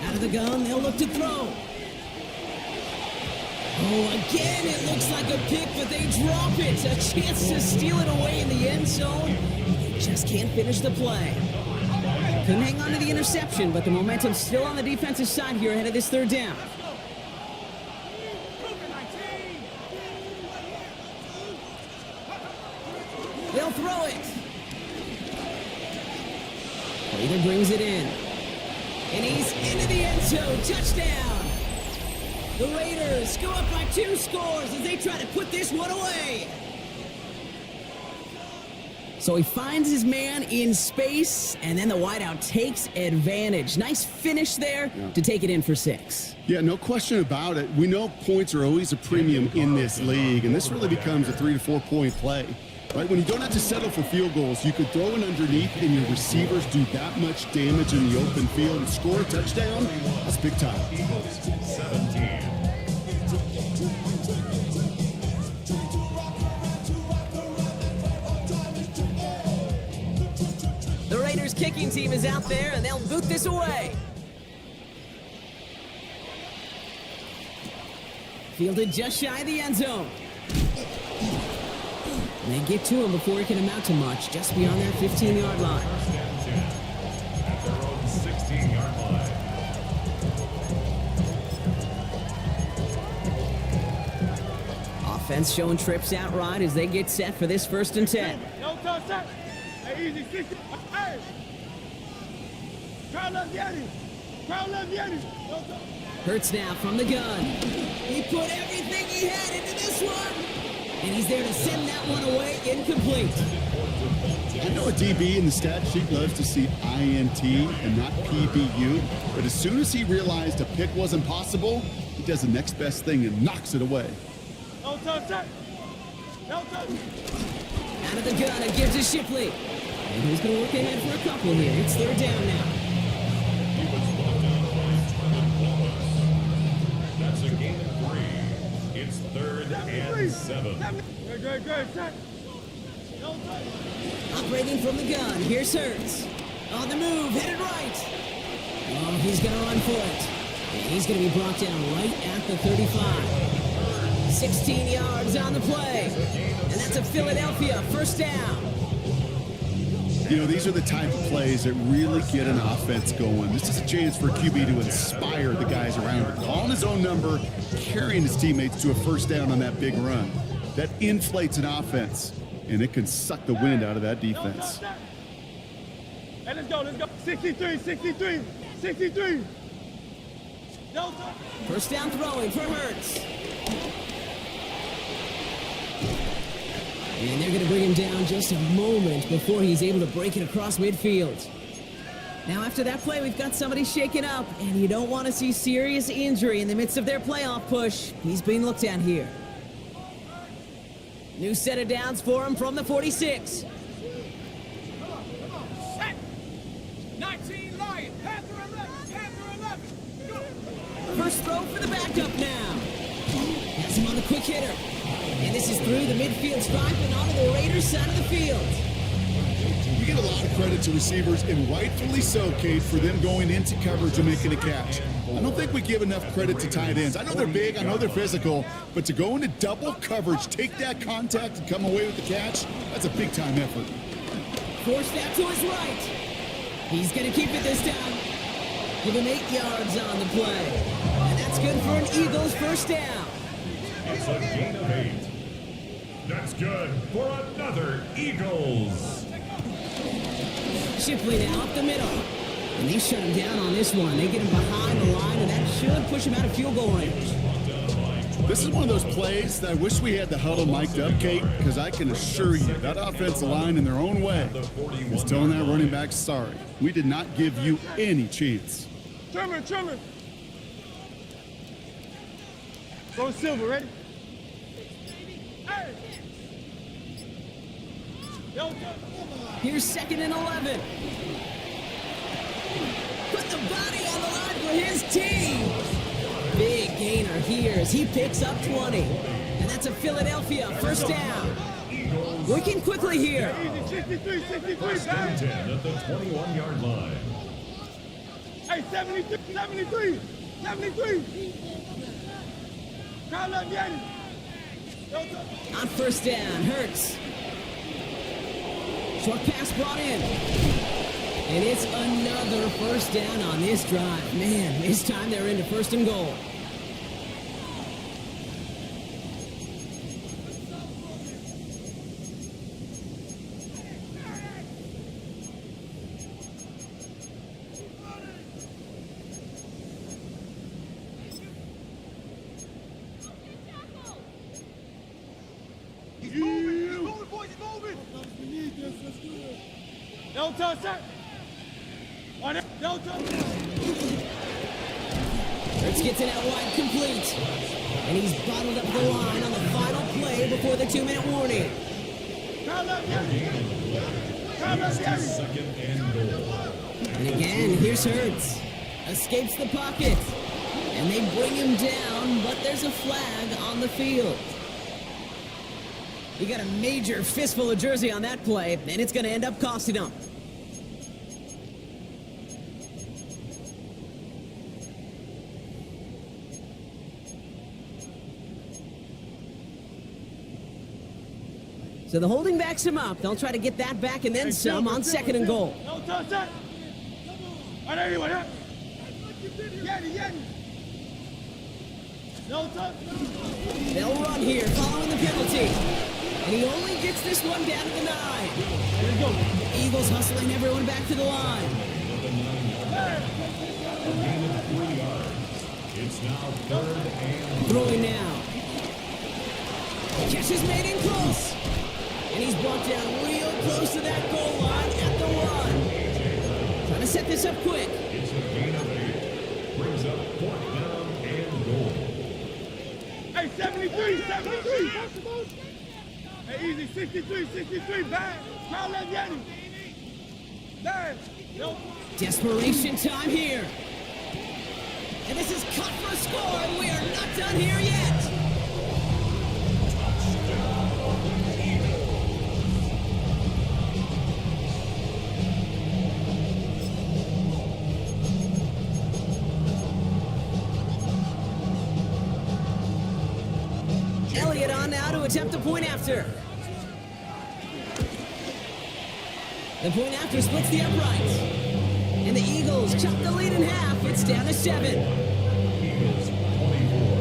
Out of the gun, they'll look to throw. Oh, again, it looks like a pick, but they drop it. A chance to steal it away in the end zone. They just can't finish the play. Couldn't hang on to the interception, but the momentum's still on the defensive side here ahead of this 3rd down. They'll throw it. Prater brings it in. And he's into the end zone. Touchdown. The Raiders go up by 2 scores as they try to put this one away. So he finds his man in space, and then the wideout takes advantage. Nice finish there to take it in for 6.
Yeah, no question about it. We know points are always a premium in this league, and this really becomes a 3 to 4 point play. Right, when you don't have to settle for field goals, you could throw it underneath and your receivers do that much damage in the open field and score a touchdown. That's big time.
Eagles 17.
The Raiders kicking team is out there, and they'll boot this away. Fielded just shy of the end zone. They get to him before it can amount to much, just beyond their 15-yard line.
First and 10 at their own 16-yard line.
Offense showing trips out right as they get set for this 1st and 10.
No touch that. Hey, easy, 60. Hey. Crowd left Yeti. Crowd left Yeti. No touch.
Hurts now from the gun. He put everything he had into this one. And he's there to send that one away incomplete.
I know a DB in the stat sheet loves to see INT and not PBU, but as soon as he realized a pick wasn't possible, he does the next best thing and knocks it away.
No touch that. No touch.
Out of the gun, it gives to Shipley. And he's going to look ahead for a couple here. It's 3rd down now.
He was brought down by Trevor Wallace. That's a gain of 3. It's 3rd and 7.
Great, set. No touch.
Operating from the gun, here's Hurts. On the move, headed right. Oh, he's going to run for it. And he's going to be brought down right at the 35. 16 yards on the play. And that's a Philadelphia 1st down.
You know, these are the type of plays that really get an offense going. This is a chance for QB to inspire the guys around him. Calling his own number, carrying his teammates to a 1st down on that big run. that inflates an offense, and it can suck the wind out of that defense.
Hey, let's go, let's go. 63, 63, 63. Delta.
First down throwing for Hurts. And they're going to bring him down just a moment before he's able to break it across midfield. Now, after that play, we've got somebody shaken up, and you don't want to see serious injury in the midst of their playoff push. He's being looked at here. New set of downs for him from the 46.
19 Lion, Panther 11, Panther 11.
First throw for the backup now. Has him on the quick hitter. And this is through the midfield stripe and onto the Raiders side of the field.
We give a lot of credit to receivers, and rightfully so, Kate, for them going into coverage and making a catch. I don't think we give enough credit to tight ends. I know they're big, I know they're physical, but to go into double coverage, take that contact, and come away with the catch, that's a big-time effort.
Force that to his right. He's going to keep it this time. Give him 8 yards on the play. And that's good for an Eagles first down.
It's a gain of 8. That's good for another Eagles.
Shipley now up the middle. And they shut him down on this one. They get him behind the line, and that should push him out of field goal range.
This is one of those plays that I wish we had the huddle mic'd up, Kate, because I can assure you that offensive line in their own way is telling that running back, sorry, we did not give you any chance.
Trimmer, trimmer. Go Silver, ready? Hey. Delta.
Here's 2nd and 11. Put the body on the line for his team. Big gainer here as he picks up 20. And that's a Philadelphia first down. Working quickly here.
Easy, 63, 63,
First
back.
and 10 at the 21-yard line.
Hey, 73, 73, 73. Kyle Yanni. Delta.
On first down, Hurts. Short pass brought in. And it's another first down on this drive. Man, this time they're into 1st and goal.
He's moving, boys, he's moving. Delta, set. On it, Delta.
Hurts gets it out wide complete. And he's bottled up the line on the final play before the 2-minute warning.
Kyle Yanni. Kyle Yanni.
Second and goal.
And again, here's Hurts. Escapes the pocket. And they bring him down, but there's a flag on the field. He got a major fistful of jersey on that play, and it's going to end up costing him. So the holding backs him up. They'll try to get that back and then some on 2nd and goal.
Delta, set. On everyone, huh? Yanni, Yanni. Delta.
They'll run here following the penalty. And he only gets this one down to the 9.
Here we go.
Eagles hustling everyone back to the line.
A gain of 3 yards. It's now 3rd and
Throwing now. Catch is made in close. And he's brought down real close to that goal line at the 1. Trying to set this up quick.
it's a gain of 8. Brings up 4th down and goal.
Hey, 73, 73. Hey, easy, 63, 63, back. Kyle Yanni. Back. Delta.
Desperation time here. And this is cut for a score, and we are not done here yet. Elliott on now to attempt a point after. The point after splits the uprights. And the Eagles chop the lead in half. It's down to 7.
Eagles 24.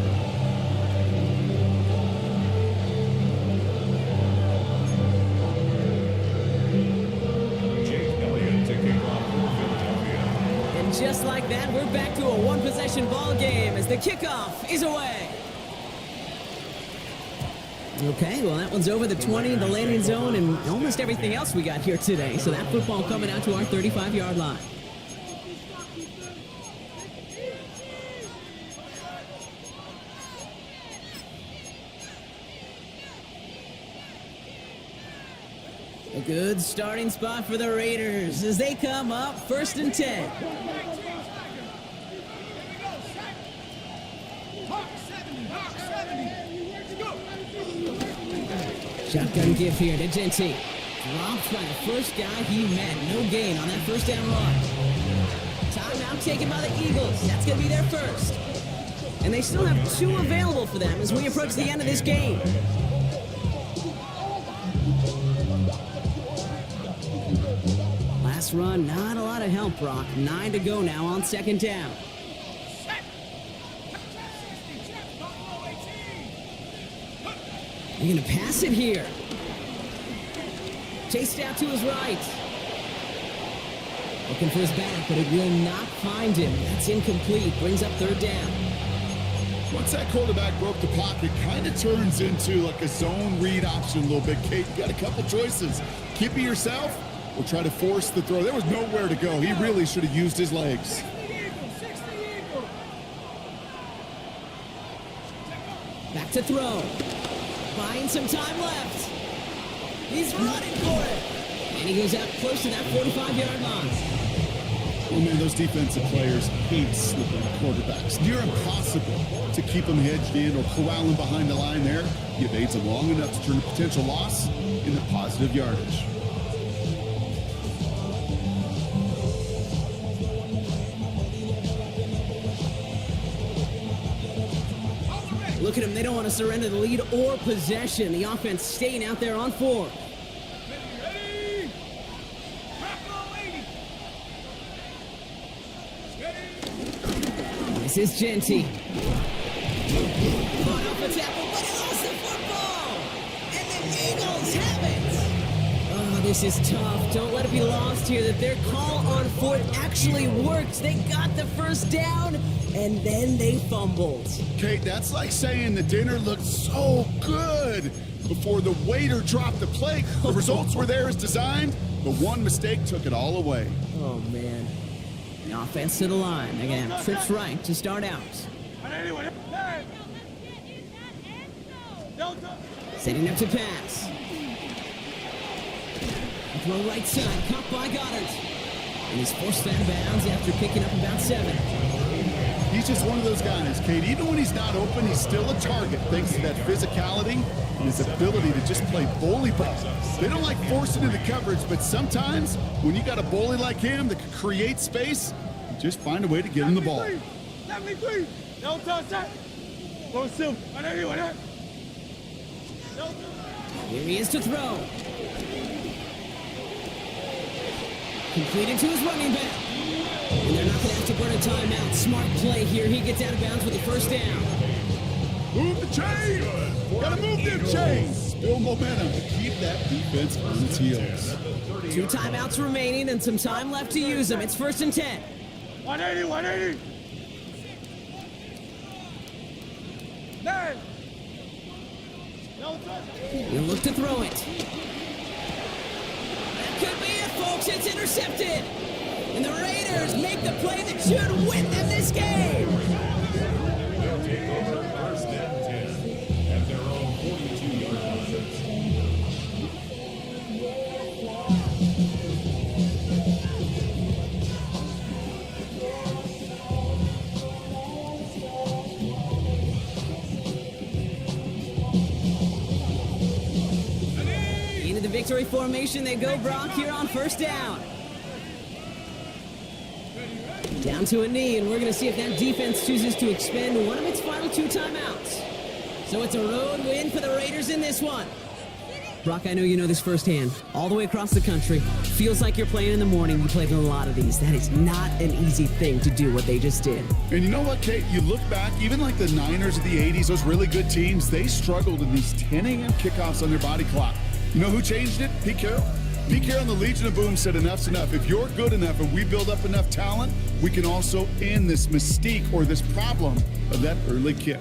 as the kickoff is away. Okay, well, that one's over the 20, the landing zone, and almost everything else we got here today. So that football coming out to our 35-yard line. A good starting spot for the Raiders as they come up 1st and 10. Shotgun give here to Genty. Dropped by the first guy he met. No gain on that first down run. Timeout taken by the Eagles. That's going to be their first. And they still have 2 available for them as we approach the end of this game. Last run, not a lot of help, Brock. 9 to go now on 2nd down. They're going to pass it here. Chased out to his right. Looking for his back, but it will not find him. That's incomplete. Brings up 3rd down.
Once that quarterback broke the pocket, kind of turns into like a zone read option a little bit. Kate, you got a couple choices. Keep it yourself or try to force the throw. There was nowhere to go. He really should have used his legs.
Back to throw. Buying some time left. He's running for it. And he goes out close to that 45-yard line.
Oh man, those defensive players hate slipping quarterbacks. Near impossible to keep them hedged in or corral them behind the line there. You evade them long enough to turn a potential loss into positive yardage.
Look at them. They don't want to surrender the lead or possession. The offense staying out there on 4. This is Genty. Caught off a tackle, but he lost the football. And the Eagles have it. Oh, this is tough. Don't let it be lost here that their call on 4th actually worked. They got the first down, and then they fumbled.
Kate, that's like saying the dinner looked so good before the waiter dropped the plate. The results were there as designed, but one mistake took it all away.
Oh, man. The offense to the line. They're going to have trips right to start out. Setting up to pass. Throw right side, caught by Goddard. And he's forced out of bounds after picking up about 7.
He's just one of those guys, Kate. Even when he's not open, he's still a target thanks to that physicality and his ability to just play bully ball. They don't like forcing into coverage, but sometimes when you got a bully like him that can create space, you just find a way to get him the ball.
73. No touch that. Go Sim.
Here he is to throw. Completed to his running back. And they're not going to have to burn a timeout. Smart play here. He gets out of bounds with the first down.
Move the chain! Gotta move them chains! Build momentum to keep that defense on its heels.
2 timeouts remaining and some time left to use them. It's 1st and 10.
180, 180. 9. No touch.
He'll look to throw it. That could be it, folks. It's intercepted. And the Raiders make the play that should win them this game.
They'll take over 1st and 10 at their own 42-yard line.
Into the victory formation they go, Brock, here on 1st down. Down to a knee, and we're going to see if that defense chooses to expend one of its final 2 timeouts. So it's a road win for the Raiders in this one. Brock, I know you know this firsthand. All the way across the country. Feels like you're playing in the morning. You played in a lot of these. That is not an easy thing to do what they just did.
And you know what, Kate? You look back, even like the Niners of the 80s, those really good teams, they struggled in these 10 a.m. kickoffs on their body clock. You know who changed it? Pete Carroll. Pete Carroll and the Legion of Boom said enough's enough. If you're good enough and we build up enough talent, we can also end this mystique or this problem of that early kick.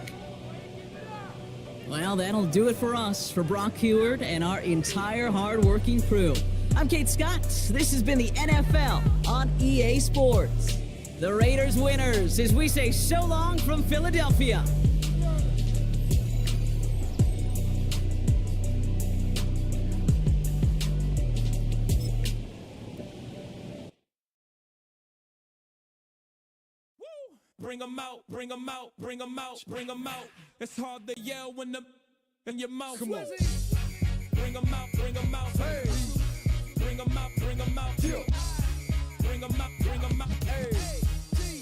Well, that'll do it for us, for Brock Huard and our entire hard-working crew. I'm Kate Scott. This has been the NFL on EA Sports. The Raiders winners, as we say so long from Philadelphia.
Bring 'em out, bring 'em out, bring 'em out, bring 'em out. It's hard to yell when the in your mouth. Come on. Bring 'em out, bring 'em out. Hey. Bring 'em out, bring 'em out. Yeah. Bring 'em out, bring 'em out. Hey.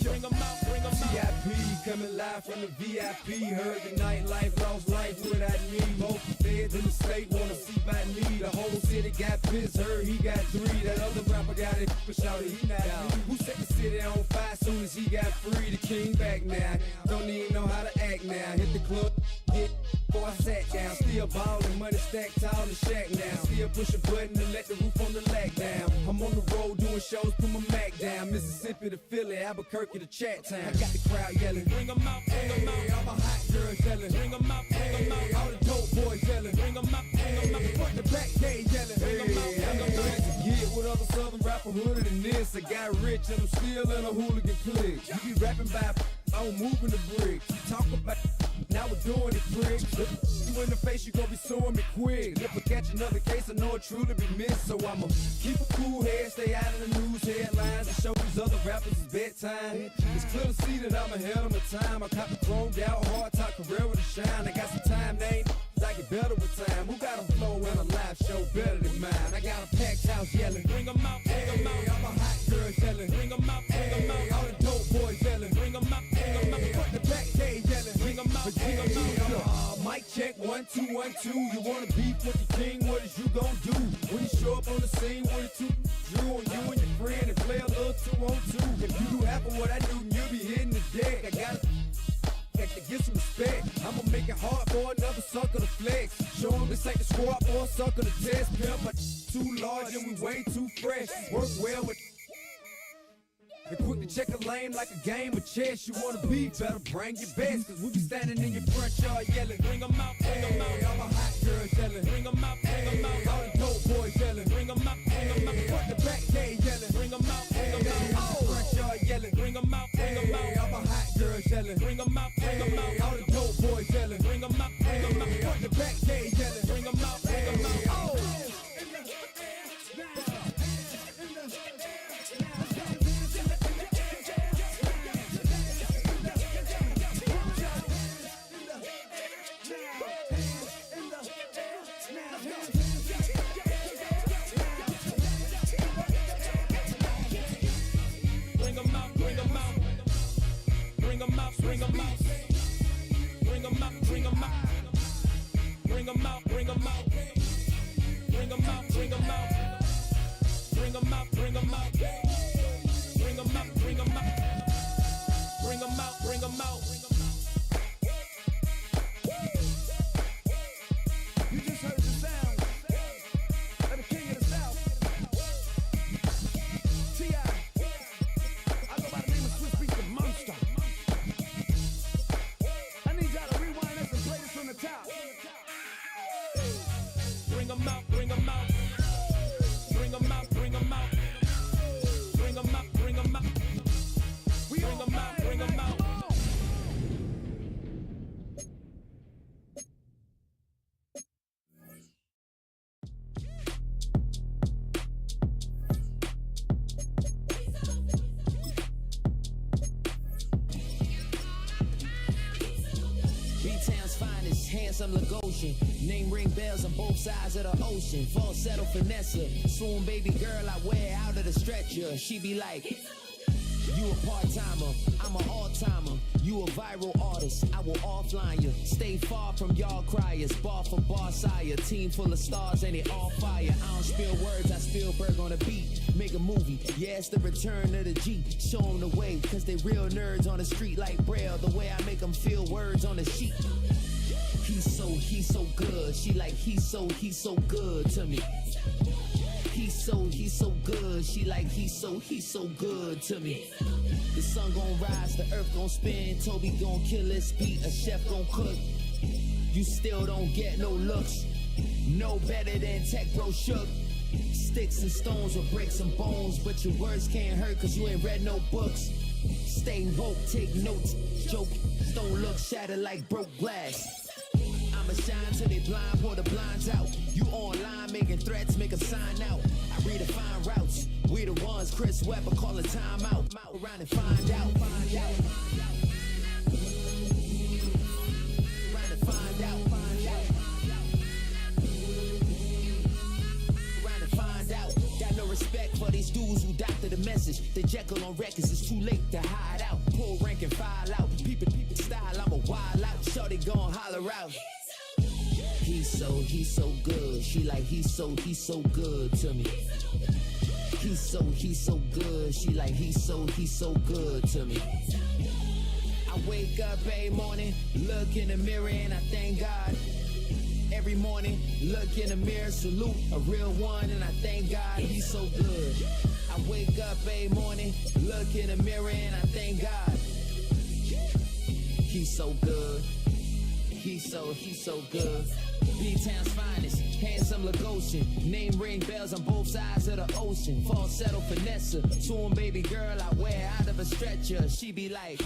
Bring 'em out, bring 'em out.
VIP coming live from the VIP. Heard the nightlife, lost life without me. Both feds in the state wanna see by me. The whole city got pissed, heard he got 3. That other rapper got it, but shouted he not me. Who set the city on fire soon as he got free? The king back now, don't even know how to act now. Hit the club, hit before I sat down. Still ballin', money stacked tall in shack now. Still push a button to let the roof on the lag down. I'm on the road doing shows, put my Mac down. Mississippi to Philly, Albuquerque to Chat Town. I got the crowd yelling, bring 'em out, bring 'em out. All my hot girls yelling, bring 'em out, bring 'em out. All the dope boys yelling, bring 'em out, bring 'em out. Front the back gate yelling, bring 'em out, bring 'em out. Get with other southern rapper hooded than this. I got rich and I'm still in a hooligan clique. You be rapping by I'm moving the bricks. You talk about now we're doing it, prick. Look you in the face, you gon' be suing me quick. If I catch another case, I know it truly be missed. So I'ma keep a cool head, stay out of the news headlines, and show these other rappers it's bedtime. It's clear to see that I'm ahead of my time. I caught the chromed out, hard top career with a shine. I got some time, they ain't I get better with time. Who got a flow and a live show better than mine? I got a packed house yelling, bring 'em out, bring 'em out. All my hot girls yelling, bring 'em out, bring 'em out. All the dope boys yelling, bring 'em out, bring 'em out. Front the back gate yelling, bring 'em out, bring 'em out. Mic check, 1 2 1 2. You wanna beef with the king? What is you gon' do when you show up on the scene with a 2 Drew on you and your friend and play a little 2-on-2? If you do half of what I do, you'll be hitting the deck. I gotta to get some respect. I'ma make it hard for another sucker to flex. Show them this ain't the squad for a sucker to test. Pimp, but too large and we way too fresh. Work well with and quick to check a lane like a game of chess. You wanna be better, bring your best. Cause we be standing in your front yard yelling, bring 'em out, bring 'em out. All my hot girls yelling, bring 'em out, bring 'em out. All the dope boys yelling, bring 'em out, bring 'em out. Front the back gate yelling, bring 'em out, bring 'em out. All the front yard yelling, bring 'em out, bring 'em out. All my hot girls yelling, bring 'em out, bring 'em out. All the dope boys yelling, bring 'em out, bring 'em out. Front the back gate yelling, bring 'em out, bring 'em out. Oh. Bring 'em out, bring 'em out. Bring 'em out, bring 'em out. Bring 'em out, bring 'em out. Bring 'em out, bring 'em out. Bring 'em out, bring 'em out. Bring 'em out, bring 'em out. Bring 'em out, bring 'em out. Bring 'em out, bring 'em out. You just heard the sound of the king of the South. T.I. I go by the name of Swiss Beats the Monster. I need y'all to rewind this and play this from the top. Bring 'em out, bring 'em out. Bring 'em out, bring 'em out. Bring 'em out, bring 'em out. Bring 'em out, bring 'em out.
B-Town's finest, handsome Lagosian. Name ring bells on both sides of the ocean. Falsetto finesse, swoon baby girl I wear out of the stretcher. She be like, you a part-timer, I'm an all-timer. You a viral artist, I will offline you. Stay far from y'all criers, bar for bar sire. Team full of stars and they all fire. I don't spill words, I Spielberg on a beat. Make a movie, yeah, it's the return of the G. Show them the way, cause they real nerds on the street like Braille. The way I make them feel words on the sheet. He's so good. She like, he's so good to me. He's so good. She like, he's so good to me. The sun gon' rise, the earth gon' spin. Toby gon' kill his beat, a chef gon' cook. You still don't get no looks. No better than Tech Bro Shook. Sticks and stones will break some bones, but your words can't hurt cause you ain't read no books. Stay woke, take notes. Joke, don't look shattered like broke glass. I'ma shine till they blind, pour the blinds out. You online making threats, make a sign out. I redefine routes. We the ones Chris Webber call a timeout. Around and find out. Respect for these dudes who doctor the message. The Jekyll on records, it's too late to hide out. Pull rank and file out. Peep style, I'm a wild out. Shorty gon' holler out. He's so good. She like, he's so good to me. He's so good. She like, he's so good to me. I wake up every morning, look in the mirror and I thank God. Every morning, look in the mirror, salute a real one, and I thank God he's so good. I wake up every morning, look in the mirror, and I thank God he's so good. He's so good. B-Town's finest, handsome Lagosian. Name ring bells on both sides of the ocean. Falsetto finesse, swoon baby girl I wear out of a stretcher. She be like.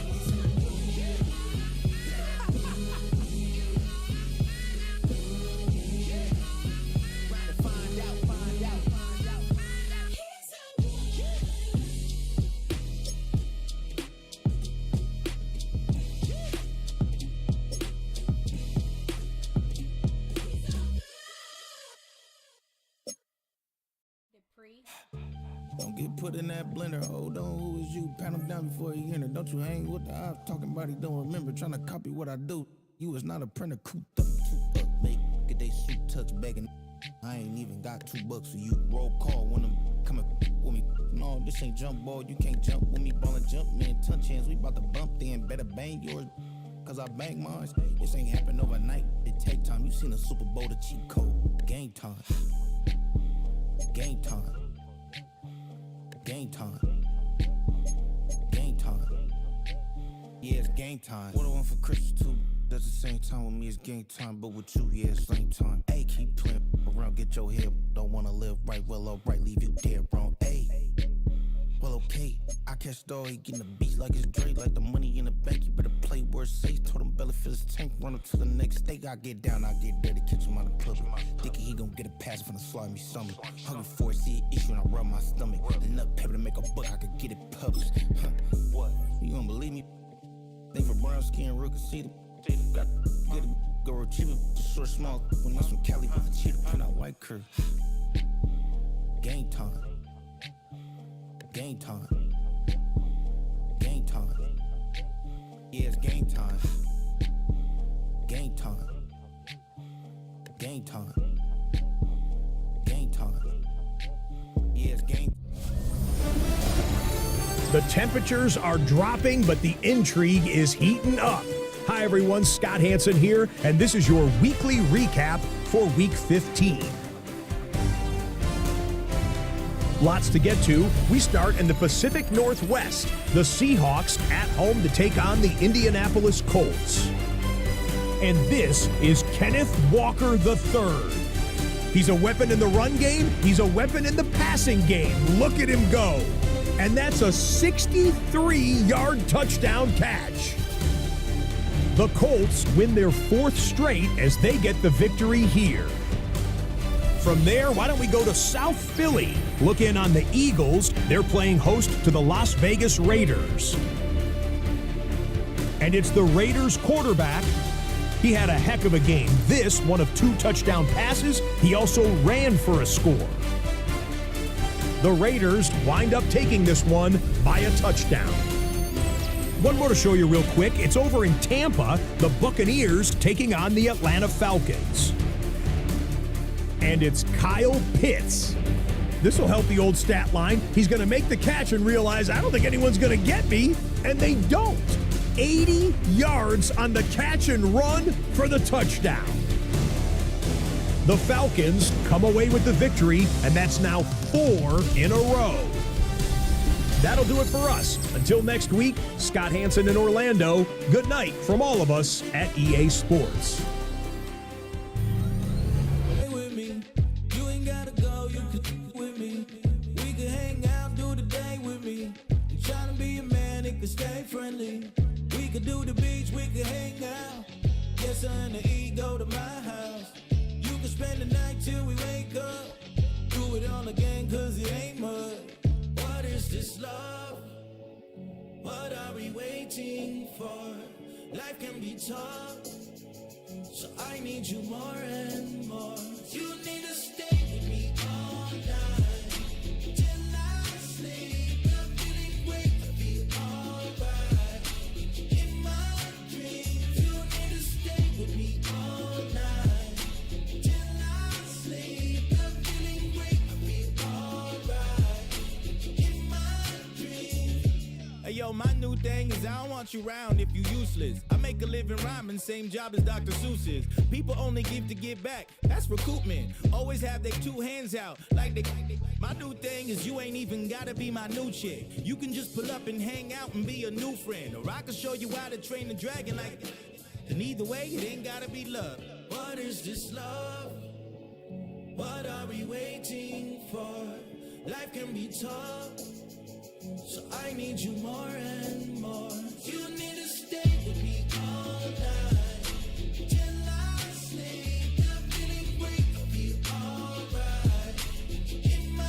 Don't get put in that blender. Hold on, who is you? Pat him down before you enter. Don't you hang with the ops talking about he don't remember. Trying to copy what I do. You is not a printer. Cooped up, make get they suit tucks begging. I ain't even got $2 for you. Roll call when I'm coming with me. No, this ain't jump ball. You can't jump with me. Ballin' jump, man. Touch hands. We bout to bump then. Better bang yours. Cause I bang mine. This ain't happen overnight. It take time. You seen a Super Bowl, the cheat code. Game time. Game time. Game time. Game time. Yeah, it's game time. What I want for Christmas too. At the same time with me, it's game time. But with you, yeah, it's same time. Hey, keep playing around, get your head. Don't wanna live right, well, alright, leave you dead wrong. Hey, well, okay. I catch the dog, he getting the beat like it's Dre, like the money in the bank. You better play where it's safe. Told him belly fill his tank, run him to the next state. I get down, I get dirty, catch him on the club. Thinking he gon' get a pass from the slide me something. Hungry for it, see an issue and I rub my stomach. Enough paper to make a book, I could get it published. What? You don't believe me? Think for brown skin, real conceited. Got get a go retrieve it, short small. When that's from Cali with the cheetah print out white curve. Game time. Game time. Game time. Yeah, it's game time. Game time. Game time. Game time. Yeah, it's game.
The temperatures are dropping, but the intrigue is heating up. Hi everyone, Scott Hansen here, and this is your weekly recap for Week 15. Lots to get to. We start in the Pacific Northwest. The Seahawks at home to take on the Indianapolis Colts. And this is Kenneth Walker III. He's a weapon in the run game. He's a weapon in the passing game. Look at him go. And that's a 63-yard touchdown catch. The Colts win their 4th straight as they get the victory here. From there, why don't we go to South Philly? Look in on the Eagles. They're playing host to the Las Vegas Raiders. And it's the Raiders quarterback. He had a heck of a game. This, one of 2 touchdown passes. He also ran for a score. The Raiders wind up taking this one by a touchdown. One more to show you real quick. It's over in Tampa, the Buccaneers taking on the Atlanta Falcons. And it's Kyle Pitts. This will help the old stat line. He's going to make the catch and realize, I don't think anyone's going to get me. And they don't. 80 yards on the catch and run for the touchdown. The Falcons come away with the victory, and that's now 4 in a row. That'll do it for us. Until next week, Scott Hansen in Orlando, good night from all of us at EA Sports.
Stay with me. You ain't gotta go, you can with me. We can hang out, do the day with me. You trying to be a man, it can stay friendly. We could do the beach, we could hang out. Yes, I and the E go to my house. You can spend the night till we wake up. Do it all again, cause it ain't mud. What is this love? What are we waiting for? Life can be tough, so I need you more and more. You need to stay with me all night till I sleep. I'm feeling great, I feel alright. In my dreams, you need to stay with me all night till I sleep. I'm feeling great, I feel alright. In my dreams. Hey yo, my new thing is I don't want you around if you useless. I make a living rhyming, same job as Dr. Seuss's. People only give to give back, that's recoupment. Always have their 2 hands out, like they. My new thing is you ain't even gotta be my new chick. You can just pull up and hang out and be a new friend. Or I can show you how to train the dragon like. And either way, it ain't gotta be love. What is this love? What are we waiting for? Life can be tough, so I need you more and more. You need to stay with me all night till I sleep. I'm feeling great, I feel alright. In my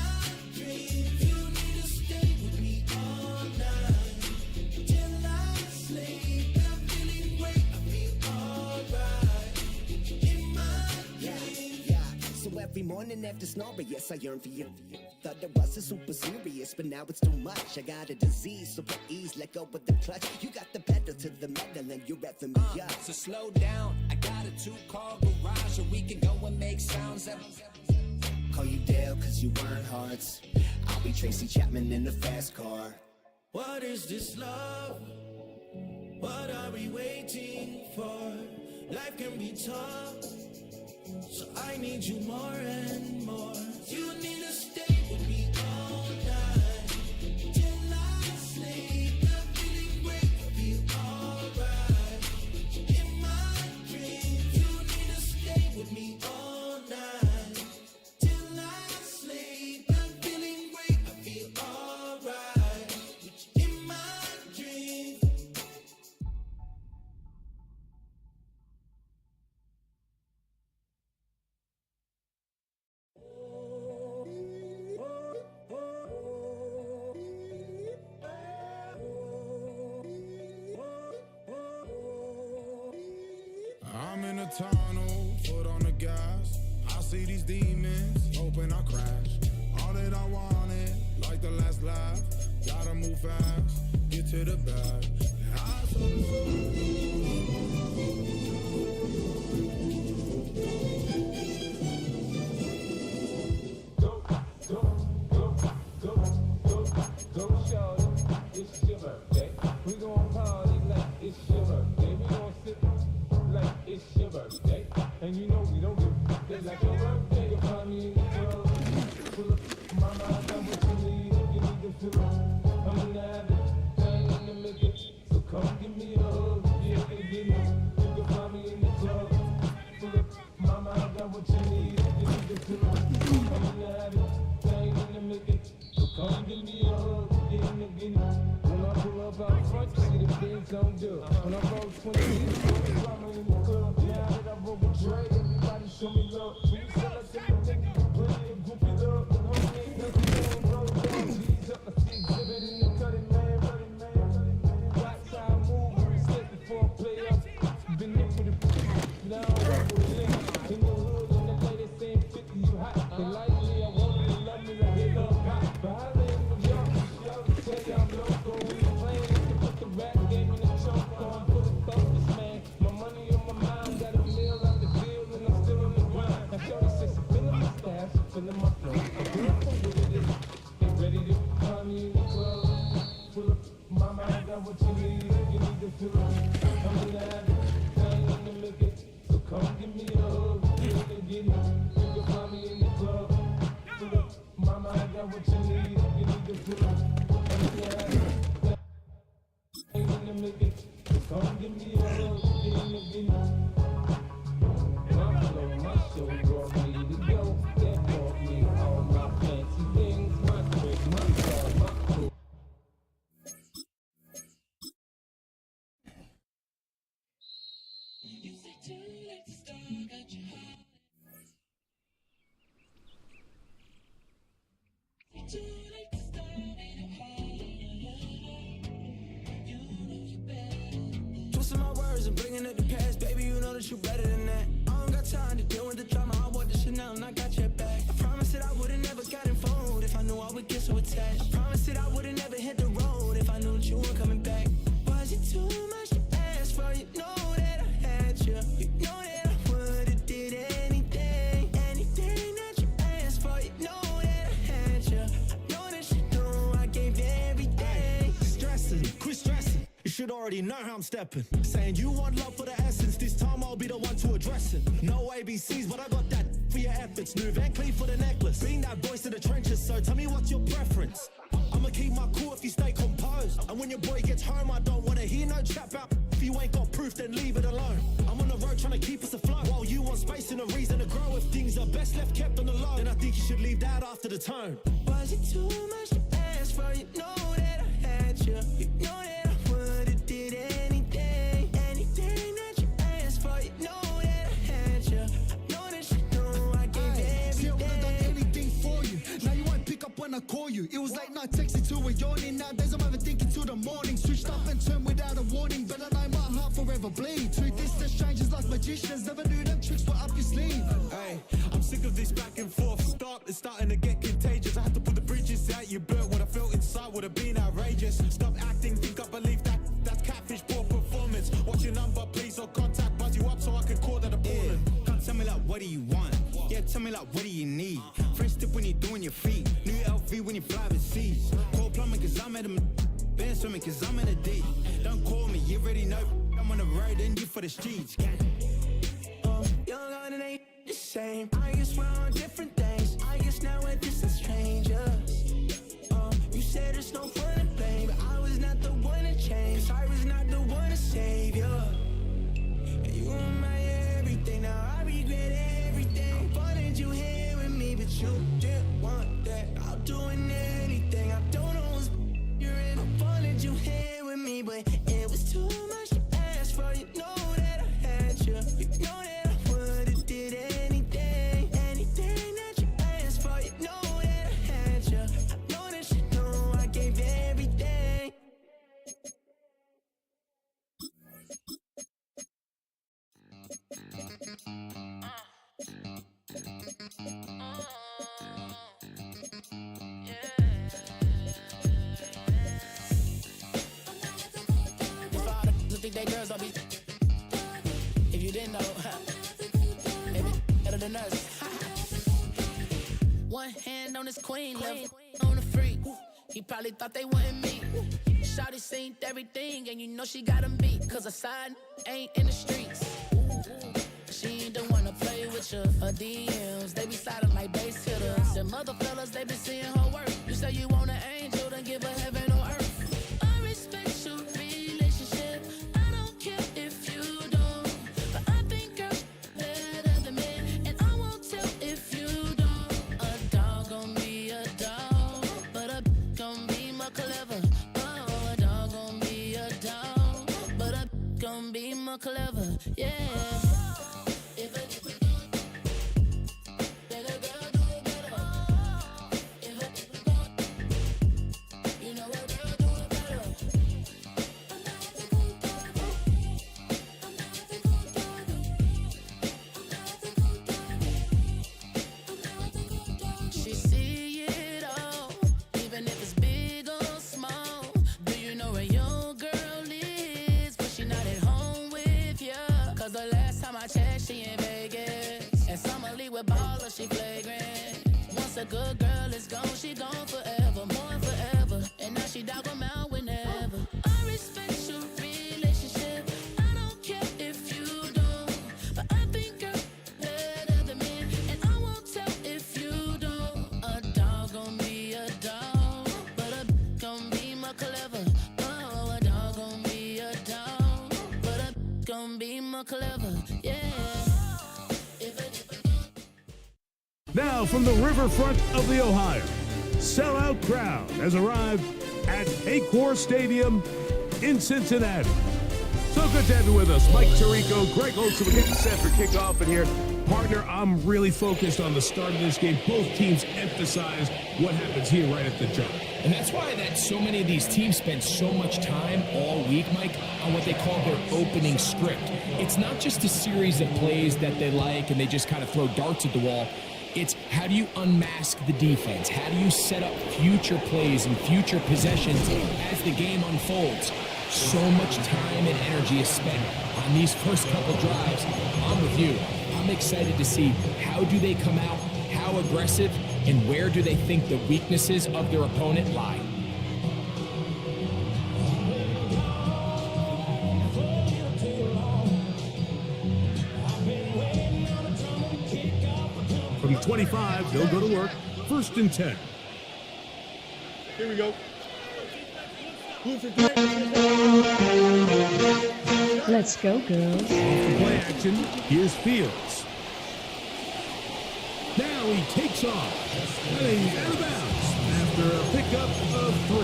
dreams, you need to stay with me all night till I sleep. I'm feeling great, I feel alright. In my dreams.
Yeah. So every morning after snoring, yes, I yearn for you. Thought it wasn't super serious, but now it's too much. I got a disease, so with ease, let go with the clutch. You got the pedal to the metal and you're revving me up.
So slow down, I got a 2-car garage, or we can go and make sounds that.
Call you Dale, cause you weren't hearts. I'll be Tracy Chapman in a fast car.
What is this love? What are we waiting for? Life can be tough, so I need you more and more. You need to stay with me all night till I sleep. I'm feeling great, I feel alright. In my dreams, you need to stay with me all night till I sleep. I'm feeling great, I feel alright. In my dreams.
I'm in a tunnel, foot on the gas. I see these demons, hoping I crash. All that I wanted, like the last laugh. Gotta move fast, get to the bag. I saw
Go, shorty, it's your birthday. We gon' party like it's your birthday. We gon' sip like it's your birthday. And you know we don't give it like your birthday. You'll find me in the club. Pull up, mama, I got what you need. If you need to fill up, I'm in the habit. Thing in the middle. So come give me a hug. Yeah, baby, you can find me in the club. Pull up, mama, I got what you need. If you need to fill up, I'm in the habit. Thing in the middle. So come give me a hug. When I pull up out front, you see the things I'm do. When I roll 20, drama in the club. Now that I roll with Dre, everybody show me love. When you sell us in the nigga, plenty of goofy love. The homie ain't nothing, roll down. G's up, I see exhibit in the cutting, man. Watch how I move, we step before I play up. Been in with it, now I roll with it. In the hood, and the lady saying 50, you hot. They like me, I want you to love me like they love hot. But I live in New York. Tell you I'm local, we playing to put the rap game in the trunk on, put a focus, man. My money on my mind, got a meal out the deal, and I'm still on the grind. Now 36
that you better than that. I don't got time to deal with the drama. I want the Chanel and I got your back. I promise that I would've never gotten phoned if I knew I would get so attached. I promise that I would've never hit the road if I knew that you weren't coming back. Was it too much to ask for? You know that I had you. You know that I would've did anything that you asked for. You know that I had you. I know that you know I gave everything.
Stressing, quit stressing. You should already know how I'm stepping. Saying you want love for the essence. This time I'll be the one to address it. No ABCs, but I got that for your efforts. New Van Cleef for the necklace. Being that voice in the trenches, so tell me what's your preference. I'ma keep my cool if you stay composed. And when your boy gets home, I don't wanna hear no chat out. If you ain't got proof, then leave it alone. I'm on the road trying to keep us afloat. While you want space and a reason to grow. If things are best left kept on the low, then I think you should leave that after the tone.
Was it too much to ask for? You know that I had you. You know that I would've did anything that you asked for. You know that I had you. I know that you know I gave everything.
See, I would've done anything for you. Now you won't pick up when I call you. It was late night texting to a yawning. Nowadays I'm overthinking till the morning. Switched up and turned without a warning. But I know my heart forever bleed. Truth is that strangers like magicians. Never knew them tricks were up your sleeve.
Hey, I'm sick of this back and forth. Stop, it's starting to get contagious. I had to put the bridges out you burnt. What I felt inside would have been outrageous. Stop acting, think I believe that's catfish, poor performance. What's your number, please, or contact, buzz you up so I can call that appalling.
Can't tell me like, what do you want? Yeah, tell me like, what do you need? Fresh tip when you're doing your feet. New LV when you fly overseas. Call plumbing cause I'm at a been swimming cause I'm in a deep. Don't call me, you already know I'm on the road and you for the streets.
Young and ain't the same. I guess we're on different things. I guess now we're distant strangers. You said there's no fun to blame, but I was not the one to change. I was not the one to save you. And you were my everything. Now I regret everything. I wanted you here with me, but you didn't want that. I'm doing anything. I don't know what's you're in. I wanted you here with me, but it was too much to ask for. You know that I had you. You know that I would've did anything that you asked for. You know that I had you. I know that you know I gave everything.
If all the think they girls, I'll be. If you didn't know, maybe better than us. One hand on his queen, left on the freak. He probably thought they wouldn't meet. Shawty seen everything, and you know she got him beat. Cause her side ain't in the streets. She ain't the one to play with you. Her DMs, they be sliding like base hitters. Them other fellas, they been seeing her work. You say you want an angel, then give her heaven or earth. I respect your relationship. I don't care if you don't. But I think girls better than men. And I won't tell if you don't. A dog gon' be a dog, but a gon' be more clever. Oh, a dog gon' be a dog, but a gon' be more clever. Yeah. She see it all, even if it's big or small. Do you know where your girl is? But she not at home with ya. Cause the last time I checked, she in Vegas. And Summer Lee with Baller, she flagrant. Once a good girl is gone, she gone forever, more than forever. And now she dog 'em out whenever. I respect your relationship. I don't care if you don't. But I think you're better than me. And I won't tell if you don't. A dog gon' be a dog, but a gon' be more clever. Oh, a dog gon' be a dog, but a gon' be more clever. Yeah.
Now from the riverfront of the Ohio, sellout crowd has arrived at Paycor Stadium in Cincinnati. So Good to have you with us. Mike Tirico, Greg Olson. We're getting set for kickoff in here. Partner, I'm really focused on the start of this game. Both teams emphasize what happens here right at the jump.
And that's why that so many of these teams spend so much time all week, Mike, on what they call their opening script. It's not just a series of plays that they like and they just kind of throw darts at the wall. It's how do you unmask the defense? How do you set up future plays and future possessions as the game unfolds? So much time and energy is spent on these first couple drives. I'm with you. I'm excited to see how do they come out, how aggressive, and where do they think the weaknesses of their opponent lie.
From the 25, they'll go to work. 1st and 10.
Here we go.
Let's go, girls.
Off the play action, here's Fields. Now he takes off, heading out of bounds after a pickup of 3.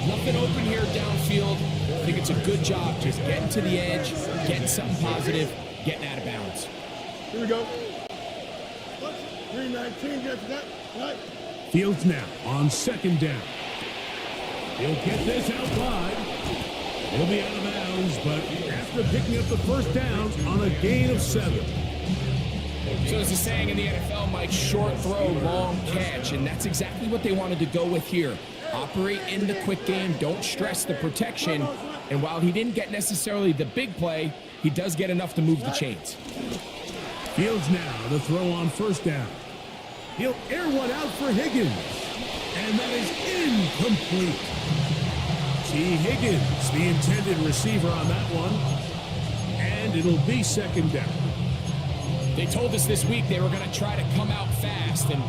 Nothing open here downfield. I think it's a good job just getting to the edge, getting something positive, getting out of bounds.
Here we go. 319, right.
Fields now on 2nd down. He'll get this out wide. He'll be out of bounds, but after picking up the 1st down on a gain of 7.
So there's a saying in the NFL, Mike, short throw, long catch, and that's exactly what they wanted to go with here. Operate in the quick game, don't stress the protection, and while he didn't get necessarily the big play, he does get enough to move the chains.
Fields now to throw on 1st down. He'll air one out for Higgins, and that is incomplete. T. Higgins, the intended receiver on that one, and it'll be 2nd down.
They told us this week they were going to try to come out fast, and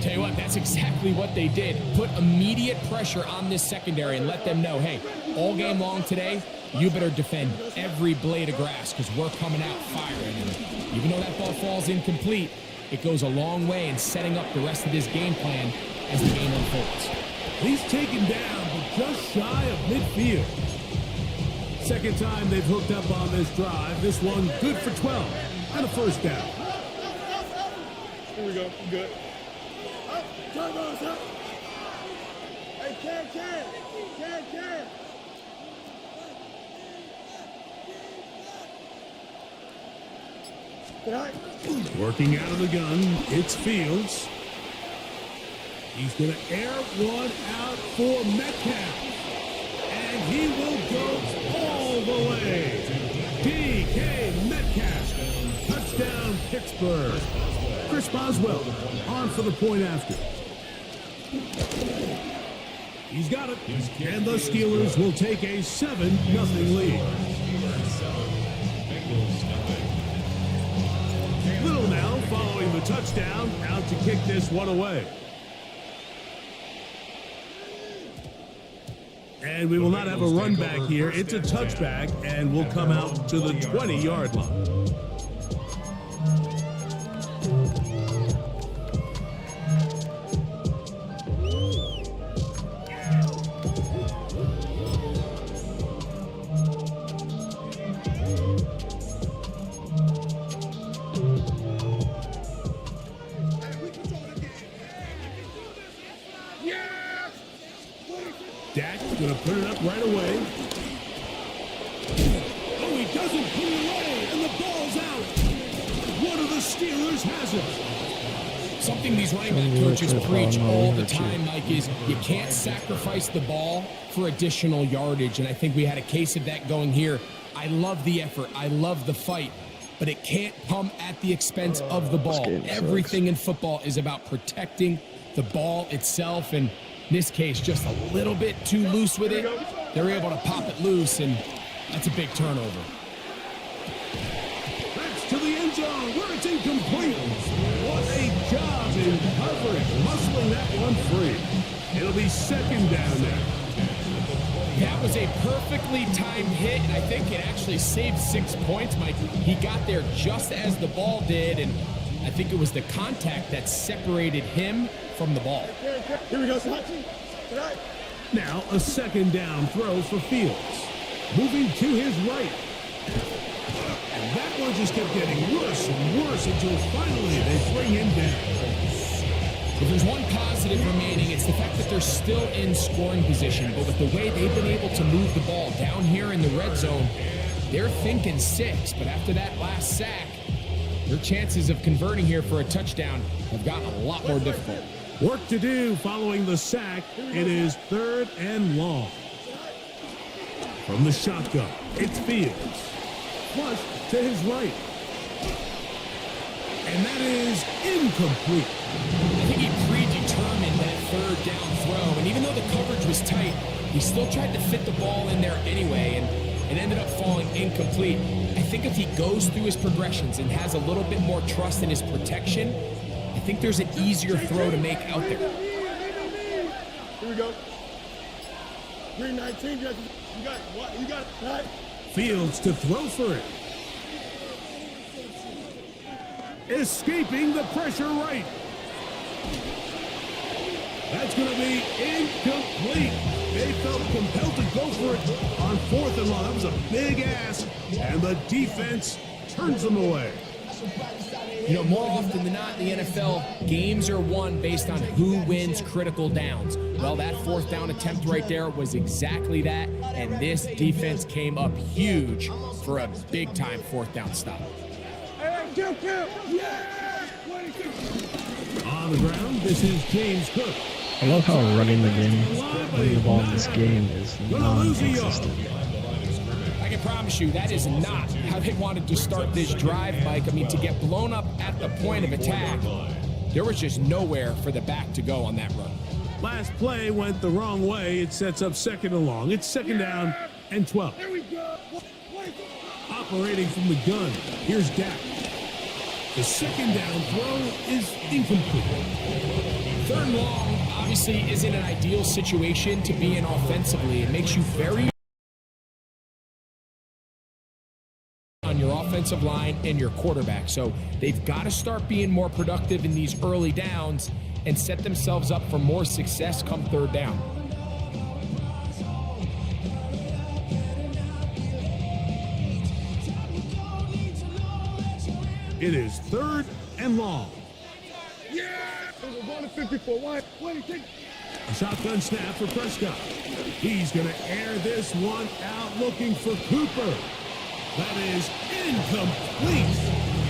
tell you what, that's exactly what they did. Put immediate pressure on this secondary and let them know, hey, all game long today, you better defend every blade of grass because we're coming out firing. And even though that ball falls incomplete, it goes a long way in setting up the rest of this game plan as the game unfolds.
He's taken down, but just shy of midfield. 2nd time they've hooked up on this drive. This one good for 12 and a 1st down.
Here we go. Good. Up. Turbos up. Hey, can.
Working out of the gun, it's Fields. He's going to air one out for Metcalf. And he will go all the way. DK Metcalf. Touchdown, Pittsburgh. Chris Boswell on for the point after. He's got it. And the Steelers will take a 7-0 lead. Little now following the touchdown, out to kick this one away. And we will not have a run back here. It's a touchback, and we'll come out to the 20-yard line. Dak's going to put it up right away. Oh, he doesn't put it away, and the ball's out. One of the Steelers has it.
Something these running back coaches preach all the time, Mike, is you can't sacrifice the ball for additional yardage, and I think we had a case of that going here. I love the effort. I love the fight, but it can't come at the expense of the ball. Everything in football is about protecting the ball itself, and in this case, just a little bit too loose with it. They're able to pop it loose, and that's a big turnover.
That's to the end zone, where it's incomplete. What a job in coverage, muscling that one free. It'll be 2nd down now.
That was a perfectly timed hit, and I think it actually saved 6 points, Mike. He got there just as the ball did, and I think it was the contact that separated him from the ball.
Here we go,
Now a 2nd down throw for Fields. moving to his right. And that one just kept getting worse and worse until finally they bring him down.
If there's one positive remaining, it's the fact that they're still in scoring position. But with the way they've been able to move the ball down here in the red zone, they're thinking 6. But after that last sack, their chances of converting here for a touchdown have gotten a lot more difficult.
Work to do following the sack. It is 3rd and long. From the shotgun, it's Fields. Flush to his right. And that is incomplete.
I think he predetermined that 3rd down throw. And even though the coverage was tight, he still tried to fit the ball in there anyway. And it ended up falling incomplete. I think if he goes through his progressions and has a little bit more trust in his protection, I think there's an easier throw to make out there.
Here we go. 319, you got what? You got that?
Fields to throw for it. Escaping the pressure right. That's going to be incomplete. They felt compelled to go for it on 4th and long. That was a big ask, and the defense turns them away.
You know, more often than not in the NFL, games are won based on who wins critical downs. Well, that 4th down attempt right there was exactly that, and this defense came up huge for a big-time 4th down stop.
On the ground, this is James Cook.
I love how running the ball in this game is non-existent.
I can promise you that is not how they wanted to start this drive, Mike. I mean, to get blown up at the point of attack, there was just nowhere for the back to go on that run.
Last play went the wrong way. It sets up 2nd and long. It's 2nd down and 12. Operating from the gun, here's Dak. The 2nd down throw is incomplete.
3rd and long obviously isn't an ideal situation to be in offensively. It makes you very on your offensive line and your quarterback. So they've got to start being more productive in these early downs and set themselves up for more success come 3rd down.
It is 3rd and long.
Yeah! It was 1 to 54. Why?
A shotgun snap for Prescott. He's going to air this one out looking for Cooper. That is incomplete.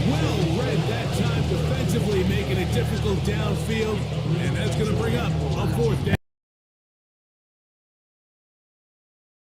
Well read that time defensively, making it difficult downfield. And that's going to bring up a 4th down.